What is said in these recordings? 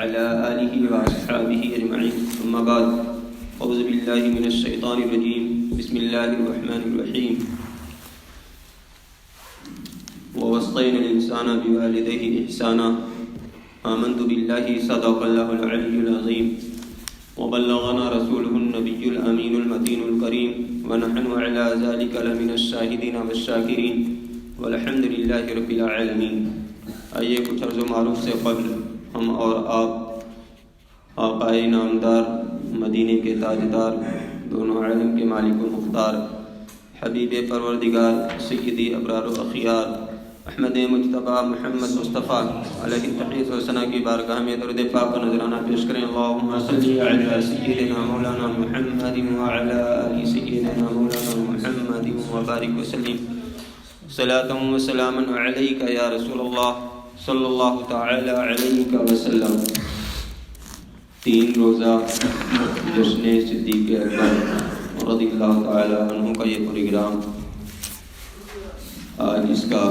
وعلى آله وأصحابه أجمعين أما بعد أعوذ بالله من الشيطان الرجيم بسم الله الرحمن الرحيم ووصينا الإنسان بوالديه إحسانا آمنت بالله صدق الله العلي العظيم وبلغنا رسوله النبي الأمين المتين الكريم ونحن على ذلك لمن الشاهدين والشاكرين والحمد لله رب العالمين. آئیے کچھ عرض و معروف سے قبل ہم اور آپ آقائے نامدار مدینے کے تاجدار دونوں عالم کے مالک و مختار حبیب پروردگار سیدی ابرار و اخیار احمد مجتبی محمد مصطفیٰ علیہ التحیۃ و ثنا کی بارگاہ میں درود پاک و نذرانہ پیش کریں. اللہم صلی علی سیدنا مولانا محمد وعلی آل سیدنا مولانا محمد وبارک وسلم صلاۃ و سلاما علیک یا رسول اللہ صلی اللہ تعالی علیہ وسلم. 3 روزہ جشن صدیق اکبر رضی اللہ تعالی عنہ کا یہ پروگرام آج اس کا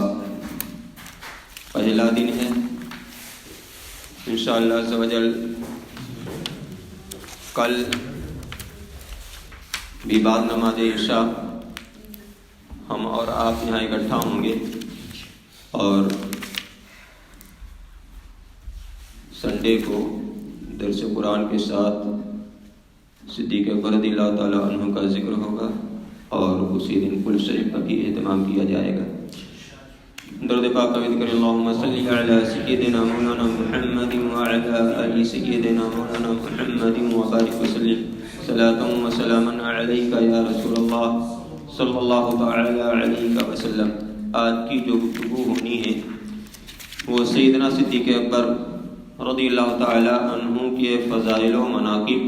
پہلا دن ہے. انشاءاللہ عز و جل کل بھی بعد نماز عشاء ہم اور آپ یہاں اکٹھا ہوں گے اور سنڈے کو درس قرآن کے ساتھ صدیق اکبر رضی اللہ تعالیٰ عنہ کا ذکر ہوگا اور اسی دن کل شریف کا بھی اہتمام کیا جائے گا. درود پاک کا ذکر اللہم صلی علی سیدنا مولانا محمد وعلی آل سیدنا مولانا محمد وبارک وسلم صلاۃ و سلاما علیک یا رسول اللہ صلی اللہ تعالی علیہ وسلم. آج کی جو گفتگو ہونی ہے وہ سیدنا صدیق اکبر رضی اللہ تعالی عنہ کے فضائل و مناقب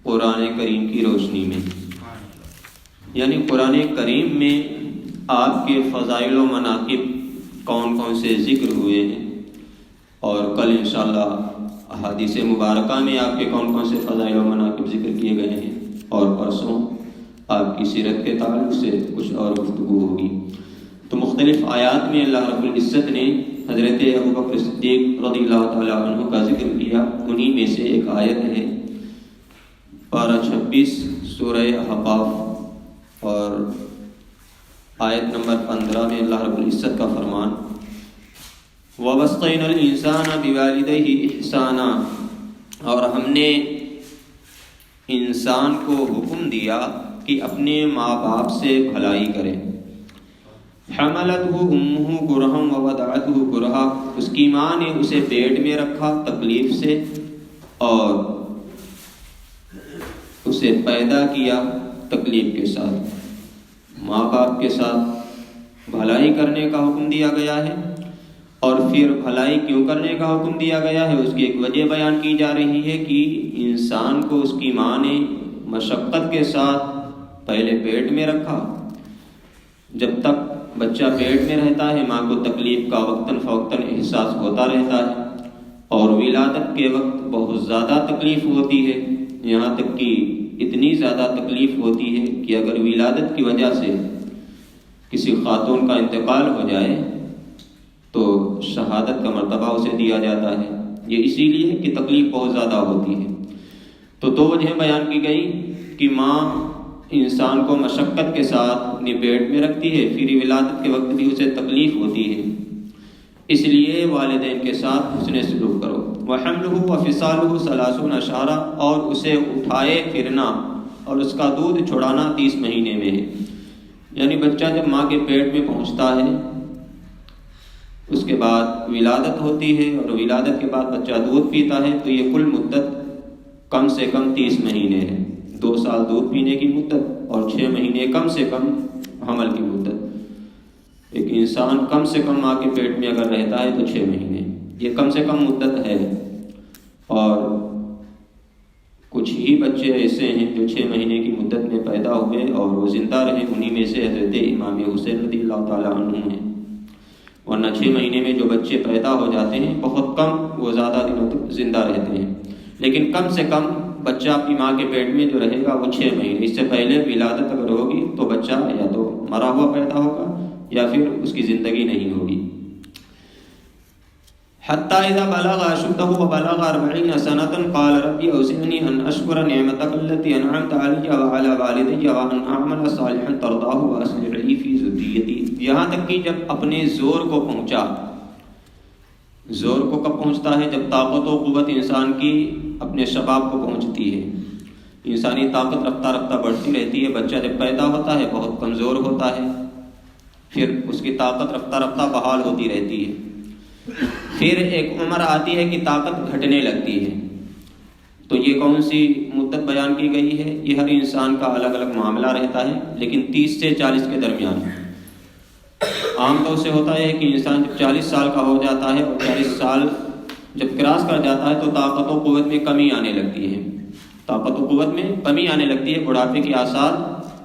قرآن کریم کی روشنی میں، یعنی قرآن کریم میں آپ کے فضائل و مناقب کون کون سے ذکر ہوئے ہیں اور کل انشاءاللہ احادیث مبارکہ میں آپ کے کون کون سے فضائل و مناقب ذکر کیے گئے ہیں اور پرسوں آپ کی سیرت کے تعلق سے کچھ اور گفتگو ہوگی. تو مختلف آیات میں اللہ رب العزت نے حضرت ابوبکر صدیق رضی اللہ تعالیٰ عنہ کا ذکر کیا. انہی میں سے ایک آیت ہے پارہ 26 سورہ احقاف اور آیت نمبر 15 میں اللہ رب العزت کا فرمان وَوَصَّيْنَا الْإِنسَانَ بِوَالِدَيْهِ إِحْسَانًا، اور ہم نے انسان کو حکم دیا کہ اپنے ماں باپ سے بھلائی کرے. حَمَلَتْهُ أُمُّهُ كُرْهًا وَوَضَعَتْهُ كُرْهًا، اس کی ماں نے اسے پیٹ میں رکھا تکلیف سے اور اسے پیدا کیا تکلیف کے ساتھ. ماں باپ کے ساتھ بھلائی کرنے کا حکم دیا گیا ہے اور پھر بھلائی کیوں کرنے کا حکم دیا گیا ہے اس کی ایک وجہ بیان کی جا رہی ہے کہ انسان کو اس کی ماں نے مشقت کے ساتھ پہلے پیٹ میں رکھا. جب تک بچہ پیٹ میں رہتا ہے ماں کو تکلیف کا وقتاً فوقتاً احساس ہوتا رہتا ہے اور ولادت کے وقت بہت زیادہ تکلیف ہوتی ہے، یہاں تک کہ اتنی زیادہ تکلیف ہوتی ہے کہ اگر ولادت کی وجہ سے کسی خاتون کا انتقال ہو جائے تو شہادت کا مرتبہ اسے دیا جاتا ہے. یہ اسی لیے کہ تکلیف بہت زیادہ ہوتی ہے. تو 2 وجہیں بیان کی گئی کہ ماں انسان کو مشقت کے ساتھ اپنے پیٹ میں رکھتی ہے، پھر ولادت کے وقت بھی اسے تکلیف ہوتی ہے، اس لیے والدین کے ساتھ حسن سلوک کرو. وَحَمْلُهُ وَفِصَالُهُ 30 شهرًا، اور اسے اٹھائے پھرنا اور اس کا دودھ چھڑانا 30 مہینے میں ہے. یعنی بچہ جب ماں کے پیٹ میں پہنچتا ہے اس کے بعد ولادت ہوتی ہے اور ولادت کے بعد بچہ دودھ پیتا ہے تو یہ کل مدت کم سے کم 30 مہینے ہے. 2 سال دودھ پینے کی مدت اور 6 مہینے کم سے کم حمل کی مدت. ایک انسان کم سے کم ماں کے پیٹ میں اگر رہتا ہے تو 6 مہینے، یہ کم سے کم مدت ہے. اور کچھ ہی بچے ایسے ہیں جو 6 مہینے کی مدت میں پیدا ہوئے اور وہ زندہ رہے، انہی میں سے حضرت امام حسین رضی اللہ تعالیٰ عنہ ہیں. ورنہ 6 مہینے میں جو بچے پیدا ہو جاتے ہیں بہت کم وہ زیادہ دنوں تک زندہ رہتے ہیں. لیکن کم سے کم بچہ اپنی ماں کے پیٹ میں جو رہے گا وہ 6 مہینے. اس سے پہلے ولادت اگر ہوگی تو بچہ یا تو مرا ہوا پیدا ہوگا یا پھر اس کی زندگی نہیں ہوگی. حتى إذا بلغ أشده وبلغ 40 سنة قال ربي أوزعني أن أشكر نعمتك التي أنعمت علي وعلى والدي وأن أعمل صالحا ترضاه وأصلح لي في ذريتي. یہاں تک کہ جب اپنے زور کو پہنچا. زور کو کب پہنچتا ہے؟ جب طاقت و قوت انسان کی اپنے شباب کو پہنچتی ہے. انسانی طاقت رفتہ رفتہ بڑھتی رہتی ہے. بچہ جب پیدا ہوتا ہے بہت کمزور ہوتا ہے، پھر اس کی طاقت رفتہ رفتہ بحال ہوتی رہتی ہے. پھر ایک عمر آتی ہے کہ طاقت گھٹنے لگتی ہے. تو یہ کون سی مدت بیان کی گئی ہے؟ یہ ہر انسان کا الگ الگ معاملہ رہتا ہے، لیکن 30 سے 40 کے درمیان. عام طور سے ہوتا ہے کہ انسان جب 40 سال کا ہو جاتا ہے اور 40 سال جب کراس کر جاتا ہے تو طاقت و قوت میں کمی آنے لگتی ہے. طاقت و قوت میں کمی آنے لگتی ہے، بڑھاپے کے آثار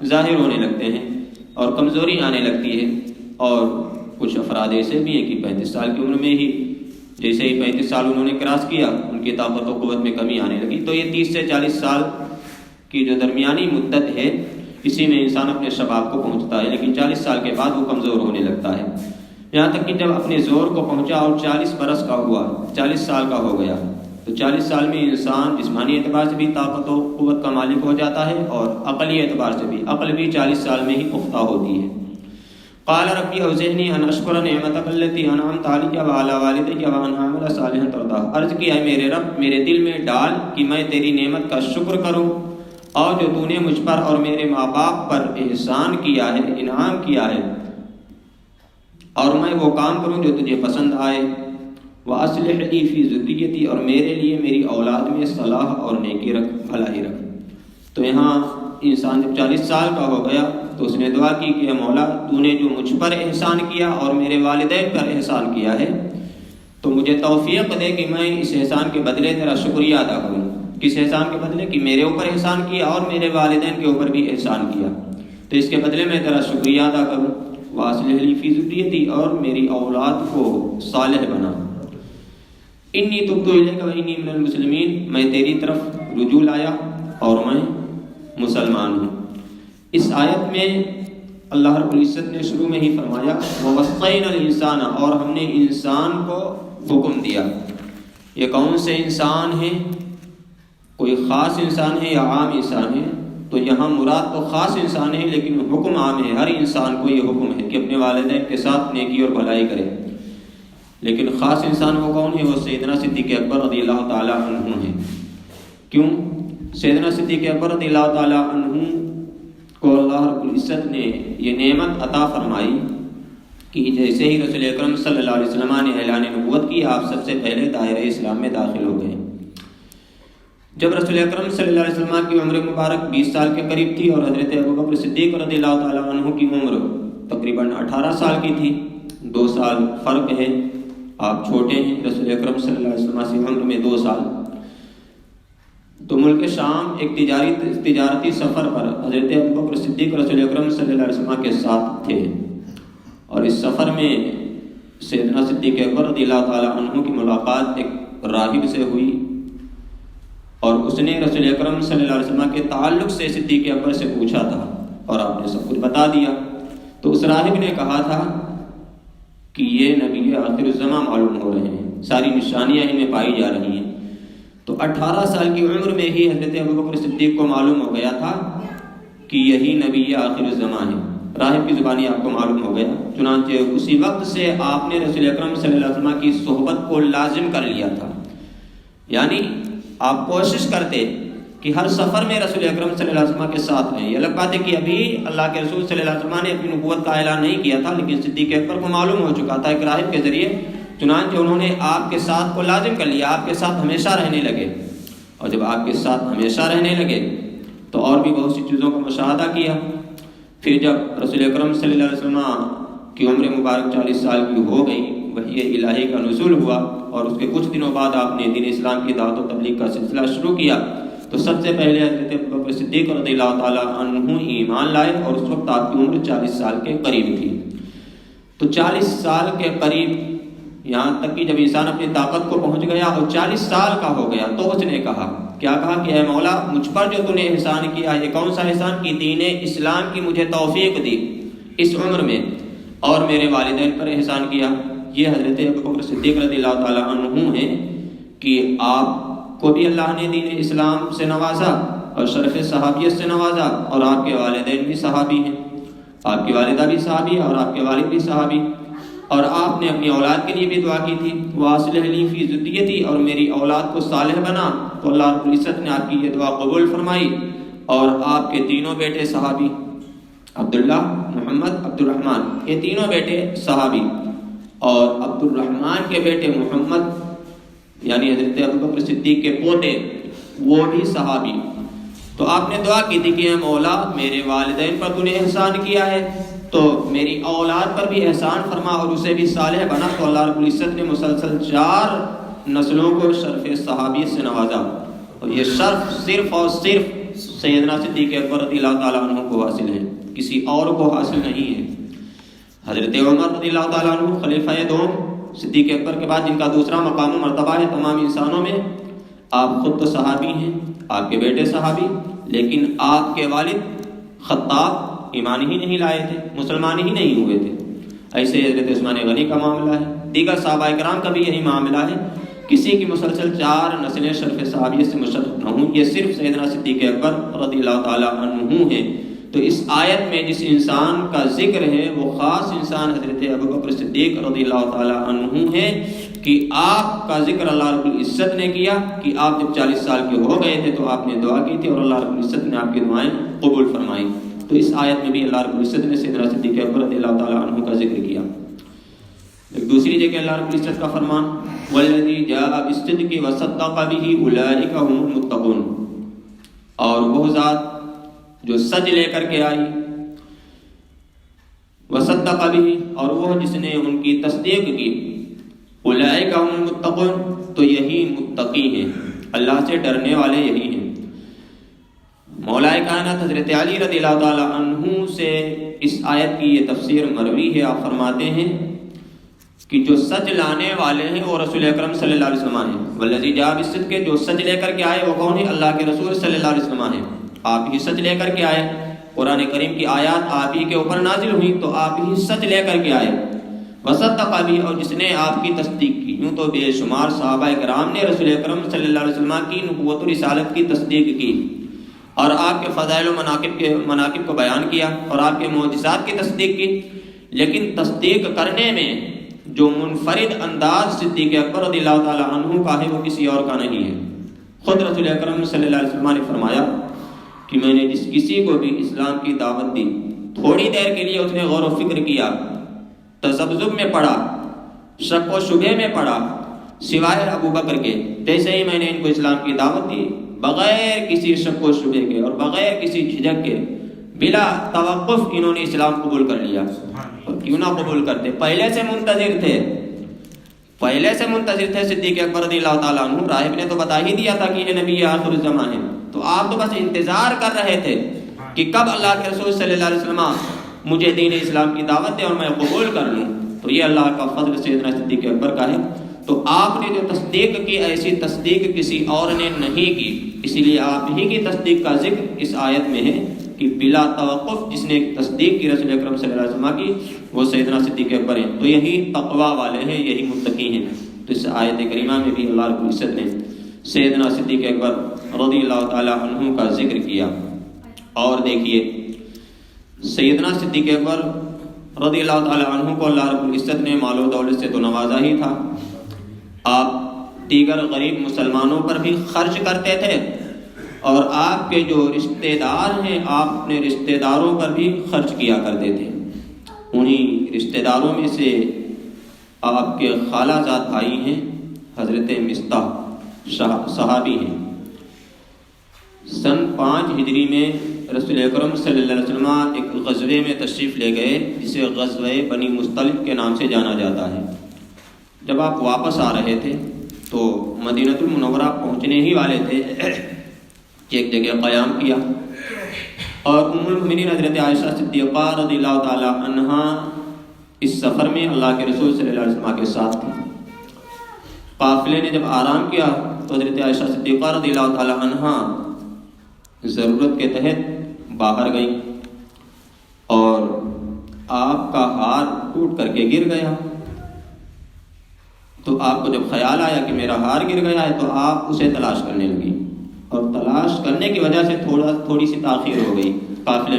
ظاہر ہونے لگتے ہیں اور کمزوری آنے لگتی ہے. اور کچھ افراد ایسے بھی ہیں کہ 35 سال کی عمر میں ہی جیسے ہی 35 سال انہوں نے کراس کیا ان کی طاقت و قوت میں کمی آنے لگی. تو یہ 30 سے 40 سال کی جو درمیانی مدت ہے اسی میں انسان اپنے شباب کو پہنچتا ہے، لیکن 40 سال کے بعد وہ کمزور ہونے لگتا ہے. یہاں تک کہ جب اپنے زور کو پہنچا اور 40 برس کا ہوا، 40 سال کا ہو گیا، تو 40 سال میں انسان جسمانی اعتبار سے بھی طاقت و قوت کا مالک ہو جاتا ہے اور عقلی اعتبار سے بھی. عقل بھی 40 سال میں ہی پختہ ہوتی ہے. قال ربی اوزعنی ان اشکر نعمتک التی انعمت علی وعلی والدی وان اعمل صالحا ترضاہ. عرض کیا ہے میرے رب میرے دل میں ڈال کہ میں تیری نعمت کا شکر کروں اور جو تو نے مجھ پر اور میرے ماں باپ پر احسان کیا ہے، انعام کیا ہے، اور میں وہ کام کروں جو تجھے پسند آئے. وَأَصْلِحْ لِي فِي ذُرِّيَّتِي، اور میرے لیے میری اولاد میں صلاح اور نیکی رکھ، بھلائی رکھ. تو یہاں انسان جب 40 سال کا ہو گیا تو اس نے دعا کی کہ اے مولا تو نے جو مجھ پر احسان کیا اور میرے والدین پر احسان کیا ہے تو مجھے توفیق دے کہ میں اس احسان کے بدلے تیرا شکریہ ادا کروں. کس احسان کے بدلے؟ کہ میرے اوپر احسان کیا اور میرے والدین کے اوپر بھی احسان کیا، تو اس کے بدلے میں تیرا شکریہ ادا کروں. وَأَصْلِحْ لِي فِي ذُرِّيَّتِي، اور میری اولاد کو صالح بنا. انی تبت الیک وانی من المسلمین، میں تیری طرف رجوع لایا اور میں مسلمان ہوں. اس آیت میں اللہ رب العزت نے شروع میں ہی فرمایا وَوَصَّيْنَا الْإِنسَانَ، اور ہم نے انسان کو حکم دیا. یہ کون سے انسان ہیں؟ کوئی خاص انسان ہے یا عام انسان ہے؟ تو یہاں مراد تو خاص انسان ہے لیکن حکم عام ہے. ہر انسان کو یہ حکم ہے کہ اپنے والدین کے ساتھ نیکی اور بھلائی کرے. لیکن خاص انسان وہ کون ہے؟ وہ سیدنا صدیق اکبر رضی اللہ تعالیٰ عنہ ہیں. کیوں؟ سیدنا صدیق اکبر رضی اللہ تعالیٰ عنہ کو اللہ رب العزت نے یہ نعمت عطا فرمائی کہ جیسے ہی رسول اکرم صلی اللہ علیہ وسلم نے اعلان نبوت کی آپ سب سے پہلے دائرہ اسلام میں داخل ہو گئے. جب رسول اکرم صلی اللہ علیہ وسلم کی عمر مبارک 20 سال کے قریب تھی اور حضرت ابوبکر صدیق رضی اللہ تعالیٰ عنہ کی عمر تقریباً 18 سال کی تھی، 2 سال فرق ہے، آپ چھوٹے ہیں رسول اکرم صلی اللہ علیہ وسلم سے عمر میں 2 سال. تو ملک شام ایک تجارتی سفر پر حضرت ابوبکر صدیق رسول اکرم صلی اللہ علیہ وسلم کے ساتھ تھے، اور اس سفر میں سیدنا صدیق اکبر رضی اللہ تعالیٰ عنہ کی ملاقات ایک راہب سے ہوئی، اور اس نے رسول اکرم صلی اللہ علیہ وسلم کے تعلق سے صدیق اکبر سے پوچھا تھا اور آپ نے سب کچھ بتا دیا. تو اس راہب نے کہا تھا کہ یہ نبی آخر الزمان معلوم ہو رہے ہیں، ساری نشانیاں ان میں پائی جا رہی ہیں. تو 18 سال کی عمر میں ہی حضرت ابوبکر صدیق کو معلوم ہو گیا تھا کہ یہی نبی آخر الزمان ہے. راہب کی زبانی آپ کو معلوم ہو گیا. چنانچہ اسی وقت سے آپ نے رسول اکرم صلی اللہ علیہ وسلم کی صحبت کو لازم کر لیا تھا. یعنی آپ کوشش کرتے کہ ہر سفر میں رسول اکرم صلی اللہ علیہ وسلم کے ساتھ رہیں. یہ الگ بات ہے کہ ابھی اللہ کے رسول صلی اللہ علیہ وسلم نے اپنی نبوت کا اعلان نہیں کیا تھا، لیکن صدیق اکبر کو معلوم ہو چکا تھا ایک راہب کے ذریعے. چنانچہ انہوں نے آپ کے ساتھ کو لازم کر لیا، آپ کے ساتھ ہمیشہ رہنے لگے. اور جب آپ کے ساتھ ہمیشہ رہنے لگے تو اور بھی بہت سی چیزوں کا مشاہدہ کیا. پھر جب رسول اکرم صلی اللہ علیہ وسلم کی عمر مبارک 40 سال کی ہو گئی، وحی الہی کا نزول ہوا اور اس کے کچھ دنوں بعد آپ نے دین اسلام کی دعوت و تبلیغ کا سلسلہ شروع کیا. تو سب سے پہلے حضرت ابوبکر صدیق رضی اللہ تعالیٰ عنہ ایمان لائے، اور اس وقت آپ کی عمر 40 سال کے قریب تھی. تو 40 سال کے قریب، یہاں تک کہ جب انسان اپنی طاقت کو پہنچ گیا اور 40 سال کا ہو گیا تو اس نے کہا، کیا کہا کہ اے مولا مجھ پر جو تو نے احسان کیا، یہ کون سا احسان؟ کی دین اسلام کی مجھے توفیق دی اس عمر میں، اور میرے والدین پر احسان کیا. یہ حضرت ابوبکر صدیق رضی اللہ تعالیٰ عنہ ہیں کہ آپ کو بھی اللہ نے دین اسلام سے نوازا اور شرف صحابیت سے نوازا، اور آپ کے والدین بھی صحابی ہیں، آپ کی والدہ بھی صحابی ہے اور آپ کے والد بھی صحابی، اور آپ نے اپنی اولاد کے لیے بھی دعا کی تھی وَأَصْلِحْ لِي فِي ذُرِّيَّتِي، اور میری اولاد کو صالح بنا، تو اللہ رب العزت نے آپ کی یہ دعا قبول فرمائی، اور آپ کے تینوں بیٹے صحابی، عبداللہ، محمد، عبد الرحمن، یہ تینوں بیٹے صحابی، اور عبد الرحمن کے بیٹے محمد یعنی حضرت ابوبکر صدیق کے پوتے وہ بھی صحابی۔ تو آپ نے دعا کی تھی کہ اے مولا میرے والدین پر تو نے احسان کیا ہے تو میری اولاد پر بھی احسان فرما اور اسے بھی صالح بنا، تو اللہ رب العزت نے مسلسل 4 نسلوں کو شرف صحابیت سے نوازا، اور یہ شرف صرف اور صرف سیدنا صدیق اکبر رضی اللہ تعالیٰ عنہ کو حاصل ہے، کسی اور کو حاصل نہیں ہے۔ حضرت عمر رضی اللہ تعالیٰ عنہ خلیفہ دوم صدیق اکبر کے بعد جن کا دوسرا مقام و مرتبہ ہے تمام انسانوں میں، آپ خود تو صحابی ہیں، آپ کے بیٹے صحابی، لیکن آپ کے والد خطاب ایمان ہی نہیں لائے تھے، مسلمان ہی نہیں ہوئے تھے۔ ایسے حضرت عثمان غنی کا معاملہ ہے، دیگر صحابہ کرام کا بھی یہی معاملہ ہے، کسی کی مسلسل 4 نسلیں شرف صحابیت سے مشرف نہ ہوں، یہ صرف سیدنا صدیق اکبر رضی اللہ تعالیٰ عنہ ہیں۔ تو اس آیت میں جس انسان کا ذکر ہے وہ خاص انسان حضرت ابوبکر صدیق رضی اللہ تعالیٰ عنہ ہے کہ آپ کا ذکر اللہ رب العزت نے کیا کہ آپ جب 40 سال کے ہو گئے تھے تو آپ نے دعا کی تھی اور اللہ رب العزت نے آپ کی دعائیں قبول فرمائی۔ تو اس آیت میں بھی اللہ رب العزت نے سیدنا صدیق اکبر رضی اللہ تعالیٰ عنہ کا ذکر کیا۔ ایک دوسری جگہ اللہ رب العزت کا فرمان والذی جاء بالصدق وصدق به اولئک هم المتقون، اور وہ ذات جو سچ لے کر کے آئی، وصدق به، اور وہ جس نے ان کی تصدیق کی، اولئک هم المتقون، تو یہی متقی ہیں، اللہ سے ڈرنے والے یہی ہیں۔ مولا کائنات حضرت علی رضی اللہ تعالی عنہ سے اس آیت کی یہ تفسیر مروی ہے، آپ فرماتے ہیں کہ جو سچ لانے والے ہیں وہ رسول اکرم صلی اللہ علیہ وسلم ہیں، والذی جاء بالصدق کے جو سچ لے کر کے آئے وہ کون ہے؟ اللہ کے رسول صلی اللہ علیہ وسلم ہیں، آپ ہی سچ لے کر کے آئے، قرآن کریم کی آیات آپ ہی کے اوپر نازل ہوئی تو آپ ہی سچ لے کر کے آئے، وصدق بھی، اور جس نے آپ کی تصدیق کی۔ یوں تو بے شمار صحابہ کرام نے رسول اکرم صلی اللہ علیہ وسلم کی نبوت و رسالت کی تصدیق کی اور آپ کے فضائل و مناقب کو بیان کیا اور آپ کے معجزات کی تصدیق کی، لیکن تصدیق کرنے میں جو منفرد انداز صدیق اکبر رضی اللہ تعالی عنہ کا ہے وہ کسی اور کا نہیں ہے۔ خود رسول اکرم صلی اللہ علیہ وسلم نے فرمایا کہ میں نے جس کسی کو بھی اسلام کی دعوت دی، تھوڑی دیر کے لیے اس نے غور و فکر کیا، تذبذب میں پڑا، شک و شبہ میں پڑا، سوائے ابو بکر کے، جیسے ہی میں نے ان کو اسلام کی دعوت دی بغیر کسی شک و شبہ کے اور بغیر کسی جھجک کے بلا توقف انہوں نے اسلام قبول کر لیا۔ اور کیوں نہ قبول کرتے، پہلے سے منتظر تھے صدیق اکبر رضی اللہ تعالیٰ عنہ، راہب نے تو بتا ہی دیا تھا کہ یہ نبی آخر الزمان ہے، تو آپ تو بس انتظار کر رہے تھے کہ کب اللہ کے رسول صلی اللہ علیہ وسلم مجھے دین اسلام کی دعوت دے اور میں قبول کر لوں۔ تو یہ اللہ کا فضل سیدنا صدیق اکبر کا ہے۔ تو آپ نے جو تصدیق کی ایسی تصدیق کسی اور نے نہیں کی، اسی لیے آپ ہی کی تصدیق کا ذکر اس آیت میں ہے کہ بلا توقف جس نے تصدیق کی رسول اکرم صلی اللہ علیہ وسلم کی وہ سیدنا صدیق اکبر ہیں۔ تو یہی تقوی والے ہیں، یہی متقی ہیں۔ تو اس آیت کریمہ میں بھی اللہ رب العزت نے سیدنا صدیق اکبر رضی اللہ تعالی عنہ کا ذکر کیا۔ اور دیکھیے سیدنا صدیق اکبر رضی اللہ تعالی عنہ کو اللہ رب العزت نے مال و دولت سے تو نوازا ہی تھا، آپ دیگر غریب مسلمانوں پر بھی خرچ کرتے تھے، اور آپ کے جو رشتہ دار ہیں آپ اپنے رشتہ داروں پر بھی خرچ کیا کرتے تھے۔ انہی رشتہ داروں میں سے آپ کے خالہ زاد بھائی ہیں حضرت مصطح، صحابی ہیں۔ سن 5 ہجری میں رسول اکرم صلی اللہ علیہ وسلم ایک غزوے میں تشریف لے گئے جسے غزوہ بنی مصطلق کے نام سے جانا جاتا ہے۔ جب آپ واپس آ رہے تھے تو مدینہ المنورہ پہنچنے ہی والے تھے کہ ایک جگہ قیام کیا، اور ام المؤمنین حضرت عائشہ صدیقہ رضی اللہ تعالی عنہا اس سفر میں اللہ کے رسول صلی اللہ علیہ وسلم کے ساتھ تھی۔ قافلے نے جب آرام کیا تو حضرت عائشہ صدیقہ رضی اللہ تعالی عنہا ضرورت کے تحت باہر گئی اور آپ کا ہار ٹوٹ کر کے گر گیا، تو آپ کو جب خیال آیا کہ میرا ہار گر گیا ہے تو آپ اسے تلاش کرنے لگی، اور تلاش کرنے کی وجہ سے تھوڑی سی تاخیر ہو گئی، قافلے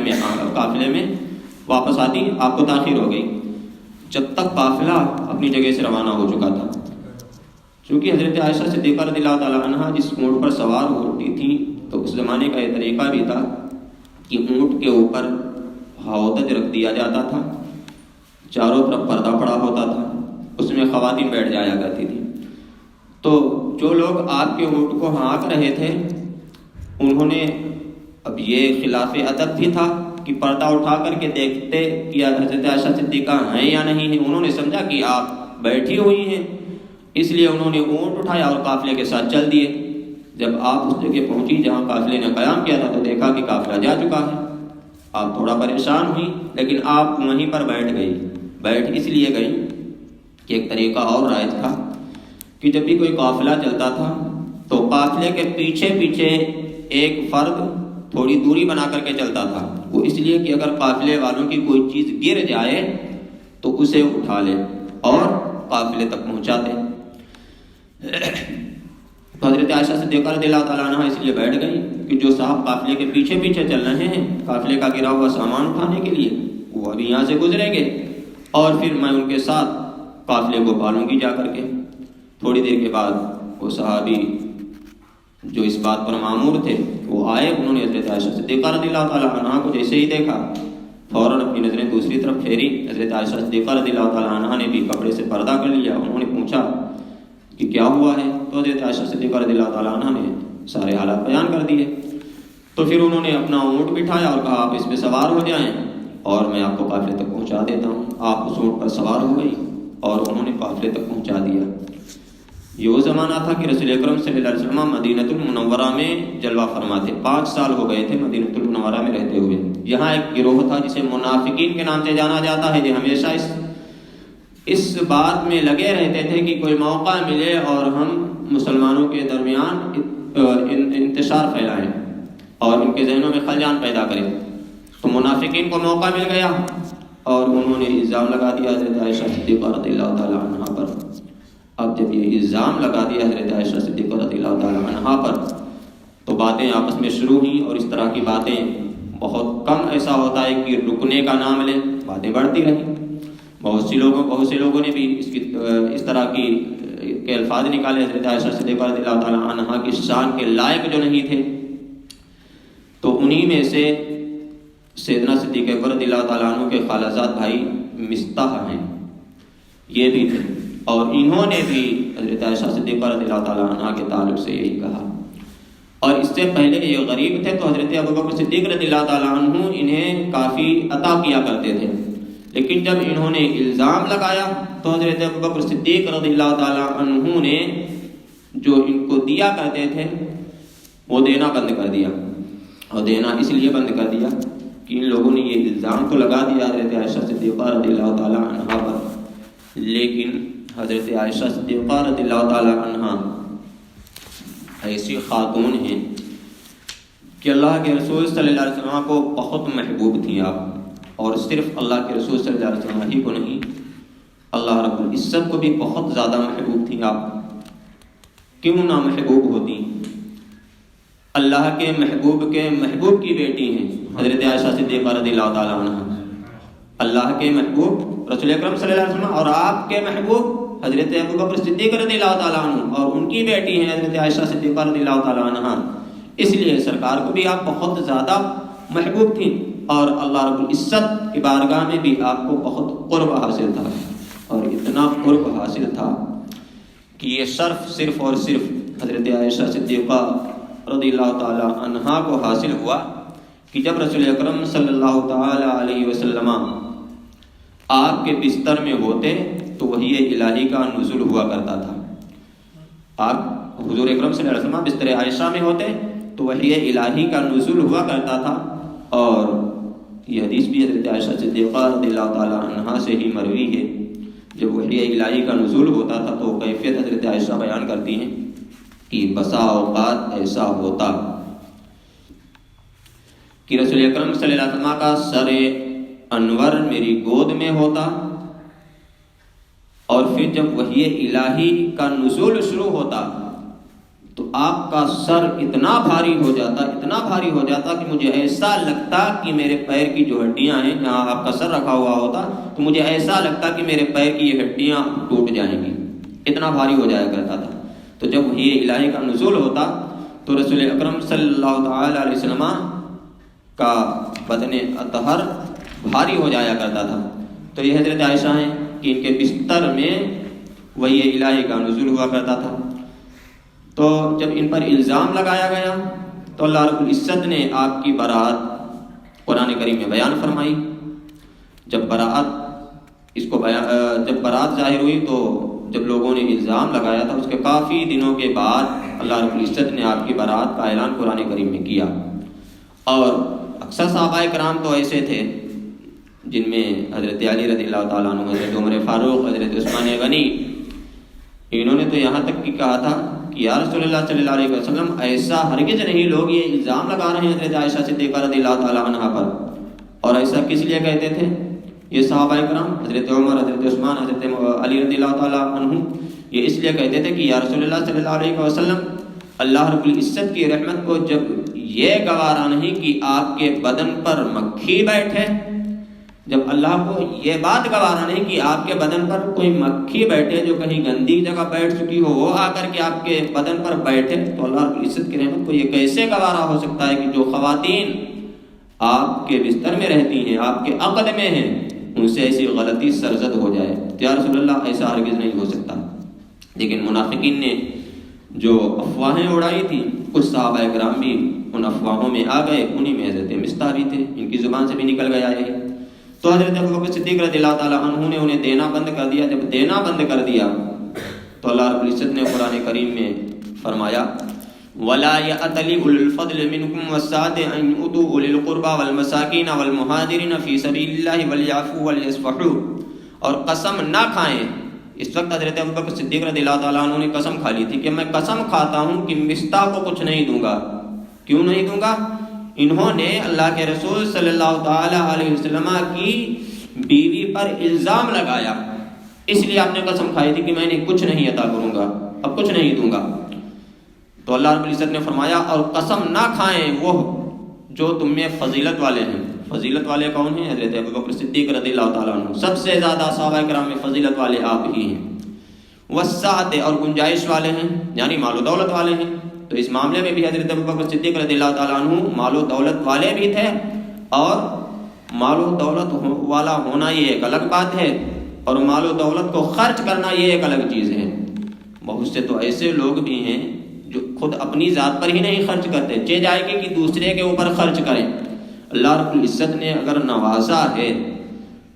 میں واپس آتی آپ کو تاخیر ہو گئی، جب تک قافلہ اپنی جگہ سے روانہ ہو چکا تھا۔ چونکہ حضرت عائشہ صدیقہ رضی اللہ تعالیٰ عنہ جس اونٹ پر سوار ہوتی تھی تو اس زمانے کا یہ طریقہ بھی تھا کہ اونٹ کے اوپر ہودج رکھ دیا جاتا تھا، چاروں طرف پردہ پڑا ہوتا تھا، اس میں خواتین بیٹھ جایا کرتی تھی۔ تو جو لوگ آپ کے اونٹ کو ہانک رہے تھے انہوں نے، اب یہ خلاف ادب بھی تھا کہ پردہ اٹھا کر کے دیکھتے کہ حضرت عائشہ صدیقہ ہیں یا نہیں ہیں، انہوں نے سمجھا کہ آپ بیٹھی ہوئی ہیں، اس لیے انہوں نے اونٹ اٹھایا اور قافلے کے ساتھ چل دیے۔ جب آپ اس جگہ پہنچی جہاں قافلے نے قیام کیا تھا تو دیکھا کہ قافلہ جا چکا ہے، آپ تھوڑا پریشان ہوئی، لیکن آپ وہیں پر بیٹھ اس لیے گئی کہ ایک طریقہ اور رائج تھا کہ جب بھی کوئی قافلہ چلتا تھا تو قافلے کے پیچھے پیچھے ایک فرد تھوڑی دوری بنا کر کے چلتا تھا، وہ اس لیے کہ اگر قافلے والوں کی کوئی چیز گر جائے تو اسے اٹھا لے اور قافلے تک پہنچا دے۔ تو حضرت عائشہ صدیقہ رضی اللہ تعالیٰ عنہ اس لیے بیٹھ گئی کہ جو صاحب قافلے کے پیچھے پیچھے چل رہے ہیں قافلے کا گرا ہوا سامان اٹھانے کے لیے، وہ ابھی یہاں سے گزریں گے اور پھر میں ان کے ساتھ قافلے کو پالوں گی جا کر کے۔ تھوڑی دیر کے بعد وہ صحابی جو اس بات پر معمور تھے وہ آئے، انہوں نے حضرت عائشہ صدیقہ رضی اللہ تعالیٰ عنہ کو جیسے ہی دیکھا فوراً اپنی نظریں دوسری طرف پھیری۔ حضرت عائشہ صدیقہ رضی اللہ تعالیٰ عنہ نے بھی کپڑے سے پردہ کر لیا۔ انہوں نے پوچھا کہ کیا ہوا ہے، تو حضرت عائشہ صدیقہ رضی اللہ تعالیٰ عنہ نے سارے حالات بیان کر دیے۔ تو پھر انہوں نے اپنا اونٹ بٹھایا اور کہا آپ اس پہ سوار ہو جائیں اور میں آپ کو قافلے تک پہنچا دیتا ہوں۔ آپ اس اونٹ پر سوار ہو گئی اور انہوں نے قافلے تک پہنچا دیا۔ یہ وہ زمانہ تھا کہ رسول اکرم صلی اللہ علیہ وسلم مدینۃ المنورہ میں جلوہ فرما تھے، 5 سال ہو گئے تھے مدینۃ المنورہ میں رہتے ہوئے۔ یہاں ایک گروہ تھا جسے منافقین کے نام سے جانا جاتا ہے، جو ہمیشہ اس بات میں لگے رہتے تھے کہ کوئی موقع ملے اور ہم مسلمانوں کے درمیان انتشار پھیلائیں اور ان کے ذہنوں میں خلجان پیدا کریں۔ تو منافقین کو موقع مل گیا اور انہوں نے الزام لگا دیا حضرت عائشہ صدیقہ رضی اللہ تعالیٰ عنہ پر۔ اب جب یہ الزام لگا دیا حضرت عائشہ صدیقہ رضی اللہ تعالیٰ عنہ پر تو باتیں آپس میں شروع ہوئیں، اور اس طرح کی باتیں بہت کم ایسا ہوتا ہے کہ رکنے کا نام لے، باتیں بڑھتی رہیں۔ بہت سے لوگوں نے بھی اس طرح کے الفاظ نکالے حضرت عائشہ صدیقہ رضی اللہ تعالیٰ عنہ کی شان کے لائق جو نہیں تھے۔ تو انہی میں سے سیدنا صدیق اکبر رضی اللہ تعالیٰ عنہ کے خالازاد بھائی مصطح ہیں، یہ بھی تھے، اور انہوں نے بھی حضرت عائشہ صدیقہ رضی اللہ تعالیٰ عنہ کے تعلق سے یہی کہا۔ اور اس سے پہلے یہ غریب تھے تو حضرت ابوبکر صدیق رضی اللہ تعالیٰ عنہ انہیں کافی عطا کیا کرتے تھے، لیکن جب انہوں نے الزام لگایا تو حضرت ابوبکر صدیق رضی اللہ تعالیٰ عنہ نے جو ان کو دیا کرتے تھے وہ دینا بند کر دیا، اور دینا اس لیے بند کر دیا کہ ان لوگوں نے یہ الزام تو لگا دیا حضرت عائشہ صدیقہ رضی اللہ تعالیٰ عنہ پر، لیکن حضرت عائشہ صدیقہ رضی اللہ تعالیٰ عنہ ایسی خاتون ہیں کہ اللہ کے رسول صلی اللہ علیہ وسلم کو بہت محبوب تھیں آپ، اور صرف اللہ کے رسول صلی اللہ علیہ وسلم ہی کو نہیں، اللہ رب العزت کو بھی بہت زیادہ محبوب تھیں آپ۔ کیوں نہ محبوب ہوتی، اللہ کے محبوب کی بیٹی ہیں حضرت عائشہ صدیقہ رضی اللہ تعالیٰ عنہ، اللہ کے محبوب رسول اکرم صلی اللہ علیہ وسلم اور آپ کے محبوب حضرت ابوبکر صدیق رضی اللہ تعالیٰ عنہ، اور ان کی بیٹی ہیں حضرت عائشہ صدیقہ رضی اللہ تعالیٰ عنہ، اس لیے سرکار کو بھی آپ بہت زیادہ محبوب تھیں، اور اللہ رب العزت کی بارگاہ میں بھی آپ کو بہت قرب حاصل تھا، اور اتنا قرب حاصل تھا کہ یہ شرف صرف اور صرف حضرت عائشہ صدیقہ رضی اللہ تعالی عنہا کو حاصل ہوا کہ جب رسول اکرم صلی اللہ تعالی علیہ وسلم آپ کے بستر میں ہوتے تو وحی الہی کا نزول ہوا کرتا تھا۔ آپ حضور اکرم صلی اللہ علیہ وسلم بستر عائشہ میں ہوتے تو وحی الہی کا نزول ہوا کرتا تھا، اور یہ حدیث بھی حضرت عائشہ صدیقہ رضی اللہ تعالی عنہا سے ہی مروی ہے۔ جب وحی الہی کا نزول ہوتا تھا تو کیفیت حضرت عائشہ بیان کرتی ہیں کہ بسا اوقات ایسا ہوتا کہ رسول اکرم صلی اللہ علیہ وسلم کا سر انور میری گود میں ہوتا، اور پھر جب وحی الہی کا نزول شروع ہوتا تو آپ کا سر اتنا بھاری ہو جاتا کہ مجھے ایسا لگتا کہ میرے پیر کی جو ہڈیاں ہیں، جہاں آپ کا سر رکھا ہوا ہوتا تو مجھے ایسا لگتا کہ میرے پیر کی یہ ہڈیاں ٹوٹ جائیں گی، اتنا بھاری ہو جایا کرتا تھا۔ تو جب وحی الہی کا نزول ہوتا تو رسول اکرم صلی اللہ تعالی علیہ وسلم کا بدن اطہر بھاری ہو جایا کرتا تھا۔ تو یہ حضرت عائشہ ہیں کہ ان کے بستر میں وحی الہی کا نزول ہوا کرتا تھا۔ تو جب ان پر الزام لگایا گیا تو اللہ رب العزت نے آپ کی براءت قرآن کریم میں بیان فرمائی۔ جب براءت ظاہر ہوئی تو جب لوگوں نے الزام لگایا تھا اس کے کافی دنوں کے بعد اللہ رب العزت نے آپ کی براءت کا اعلان قرآن کریم میں کیا۔ اور اکثر صحابہ کرام تو ایسے تھے جن میں حضرت علی رضی اللہ تعالیٰ عنہ، حضرت عمر فاروق، حضرت عثمان غنی، انہوں نے تو یہاں تک کہ کہا تھا کہ یا رسول اللہ صلی اللہ علیہ وسلم ایسا ہرگز نہیں، لوگ یہ الزام لگا رہے ہیں حضرت عائشہ صدیقہ رضی اللہ تعالیٰ عنہ پر، اور ایسا کس لیے کہتے تھے یہ صحابہ کرام، حضرت عمر، حضرت عثمان، حضرت علی رضی اللہ تعالیٰ عنہ، یہ اس لیے کہتے تھے کہ یا رسول اللہ صلی اللہ علیہ وسلم اللہ رب العزت کی رحمت کو جب یہ گوارا نہیں کہ آپ کے بدن پر مکھی بیٹھے، جب اللہ کو یہ بات گوارا نہیں کہ آپ کے بدن پر کوئی مکھی بیٹھے جو کہیں گندی جگہ بیٹھ چکی ہو، وہ آ کر کے آپ کے بدن پر بیٹھے، تو اللہ رب العزت کی رحمت کو یہ کیسے گوارا ہو سکتا ہے کہ جو خواتین آپ کے بستر میں رہتی ہیں، آپ کے عقد میں ہیں، ان سے ایسی غلطی سرزد ہو جائے؟ یا رسول اللہ ایسا ہرگز نہیں ہو سکتا۔ لیکن منافقین نے جو افواہیں اڑائی تھی، کچھ صحابہ کرام بھی ان افواہوں میں آ گئے، انہی میں حضرت مصطح بھی تھے، ان کی زبان سے بھی نکل گیا یہ۔ تو حضرت ابوبکر صدیق رضی اللہ تعالیٰ عنہ نے انہیں دینا بند کر دیا۔ جب دینا بند کر دیا تو اللہ رب العزت نے قرآن کریم میں فرمایا وَلَا يَأْتَلِ أُولُو الْفَضْلِ مِنْكُمْ وَالسَّعَةِ أَنْ يُؤْتُوا أُولِي الْقُرْبَى وَالْمَسَاكِينَ وَالْمُهَاجِرِينَ فِي سَبِيلِ اللَّهِ وَلْيَعْفُوا وَلْيَصْفَحُوا۔ اور قسم نہ کھائیں، اس وقت حضرت ابوبکر صدیق رضی اللہ تعالیٰ عنہ نے قسم کھا لی تھی کہ میں قسم کھاتا ہوں کہ مصطح کو کچھ نہیں دوں گا۔ کیوں نہیں دوں گا؟ انہوں نے اللہ کے رسول صلی اللہ تعالی علیہ وسلم کی بیوی پر الزام لگایا، اس لیے آپ نے قسم کھائی تھی کہ میں نے کچھ نہیں عطا کروں گا، اب کچھ نہیں دوں گا۔ تو اللہ رب العزت نے فرمایا اور قسم نہ کھائیں وہ جو تم میں فضیلت والے ہیں۔ فضیلت والے کون ہیں؟ حضرت ابوبکر صدیق رضی اللہ تعالیٰ عنہ، سب سے زیادہ صحابہ کرام میں فضیلت والے آپ ہی ہیں۔ وسعت اور گنجائش والے ہیں، یعنی مال و دولت والے ہیں۔ تو اس معاملے میں بھی حضرت ابوبکر صدیق رضی اللہ تعالیٰ عنہ مال و دولت والے بھی تھے، اور مال و دولت والا ہونا یہ ایک الگ بات ہے، اور مال و دولت کو خرچ کرنا یہ ایک الگ چیز ہے۔ بہت سے تو ایسے لوگ بھی ہیں جو خود اپنی ذات پر ہی نہیں خرچ کرتے، چاہے جائے گی کہ دوسرے کے اوپر خرچ کریں۔ اللہ رب العزت نے اگر نوازا ہے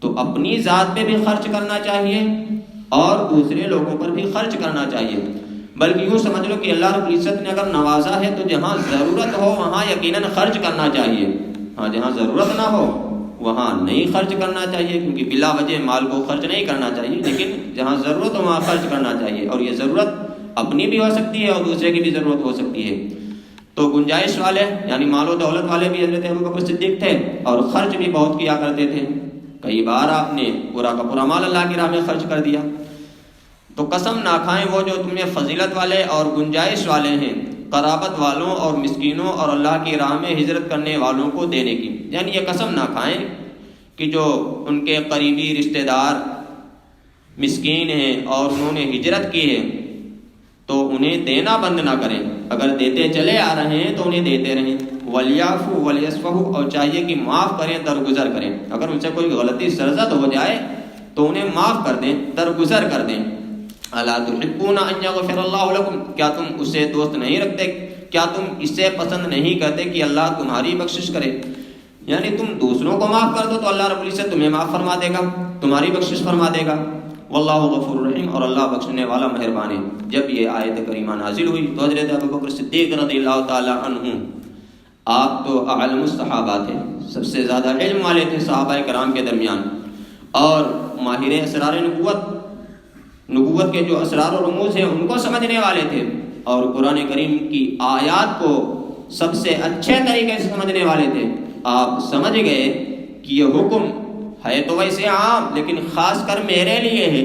تو اپنی ذات پہ بھی خرچ کرنا چاہیے اور دوسرے لوگوں پر بھی خرچ کرنا چاہیے۔ بلکہ یوں سمجھ لو کہ اللہ رب العزت نے اگر نوازا ہے تو جہاں ضرورت ہو وہاں یقیناً خرچ کرنا چاہیے، ہاں جہاں ضرورت نہ ہو وہاں نہیں خرچ کرنا چاہیے، کیونکہ بلا وجہ مال کو خرچ نہیں کرنا چاہیے، لیکن جہاں ضرورت ہو وہاں خرچ کرنا چاہیے، اور یہ ضرورت اپنی بھی ہو سکتی ہے اور دوسرے کی بھی ضرورت ہو سکتی ہے۔ تو گنجائش والے یعنی مال و دولت والے بھی حضرت ابوبکر صدیق تھے، اور خرچ بھی بہت کیا کرتے تھے۔ کئی بار آپ نے پورا کا پورا مال اللہ کی راہ میں خرچ کر دیا۔ تو قسم نہ کھائیں وہ جو تم میں فضیلت والے اور گنجائش والے ہیں، قرابت والوں اور مسکینوں اور اللہ کی راہ میں ہجرت کرنے والوں کو دینے کی۔ یعنی یہ قسم نہ کھائیں کہ جو ان کے قریبی رشتہ دار مسکین ہیں اور انہوں نے ہجرت کی ہے تو انہیں دینا بند نہ کریں، اگر دیتے چلے آ رہے ہیں تو انہیں دیتے رہیں۔ وَلْيَعْفُوا وَلْيَصْفَحُوا، اور چاہیے کہ معاف کریں، درگزر کریں۔ اگر ان سے کوئی غلطی سرزد ہو جائے تو انہیں معاف کر دیں، درگزر کر دیں۔ أَلَا تُحِبُّونَ أَن يَغْفِرَ اللَّهُ لَكُمْ، کیا تم اسے دوست نہیں رکھتے، کیا تم اسے پسند نہیں کرتے کہ اللہ تمہاری بخشش کرے؟ یعنی تم دوسروں کو معاف کر دو تو اللہ رب العزت تمہیں معاف فرما دے گا، تمہاری بخشش فرما دے گا۔ واللہ غفور رحیم، اور اللہ بخشنے والا مہربان ہے۔ جب یہ آیت کریمہ نازل ہوئی تو حضرت ابوبکر صدیق رضی اللہ تعالی عنہ، آپ تو اعلم الصحابہ تھے، سب سے زیادہ علم والے تھے صحابہ کرام کے درمیان، اور ماہر اسرار نبوت کے جو اسرار و رموز ہیں ان کو سمجھنے والے تھے، اور قرآن کریم کی آیات کو سب سے اچھے طریقے سے سمجھنے والے تھے۔ آپ سمجھ گئے کہ یہ حکم ہے تو ویسے عام، لیکن خاص کر میرے لیے ہے،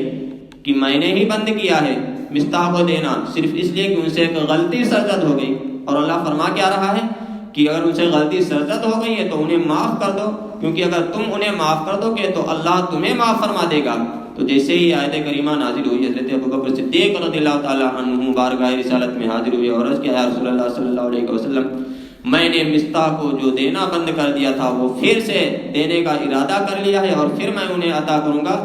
کہ میں نے ہی بند کیا ہے مصطاح کو دینا صرف اس لیے کہ ان سے ایک غلطی سرزد ہو گئی. اور اللہ فرما کیا رہا ہے کہ اگر ان سے غلطی سرزد ہو گئی ہے تو انہیں معاف کر دو، کیونکہ اگر تم انہیں معاف کر دو گے تو اللہ تمہیں معاف فرما دے گا. تو جیسے ہی آیت کریمہ نازل ہوئی، حضرت ابوبکر صدیق رضی اللہ تعالیٰ عنہ بارگاہ رسالت میں حاضر ہوئے اور عرض کیا یا رسول اللہ صلی اللہ علیہ وسلم، میں نے مصطاح کو جو دینا بند کر دیا تھا وہ پھر سے دینے کا ارادہ کر لیا ہے اور پھر میں انہیں عطا کروں گا.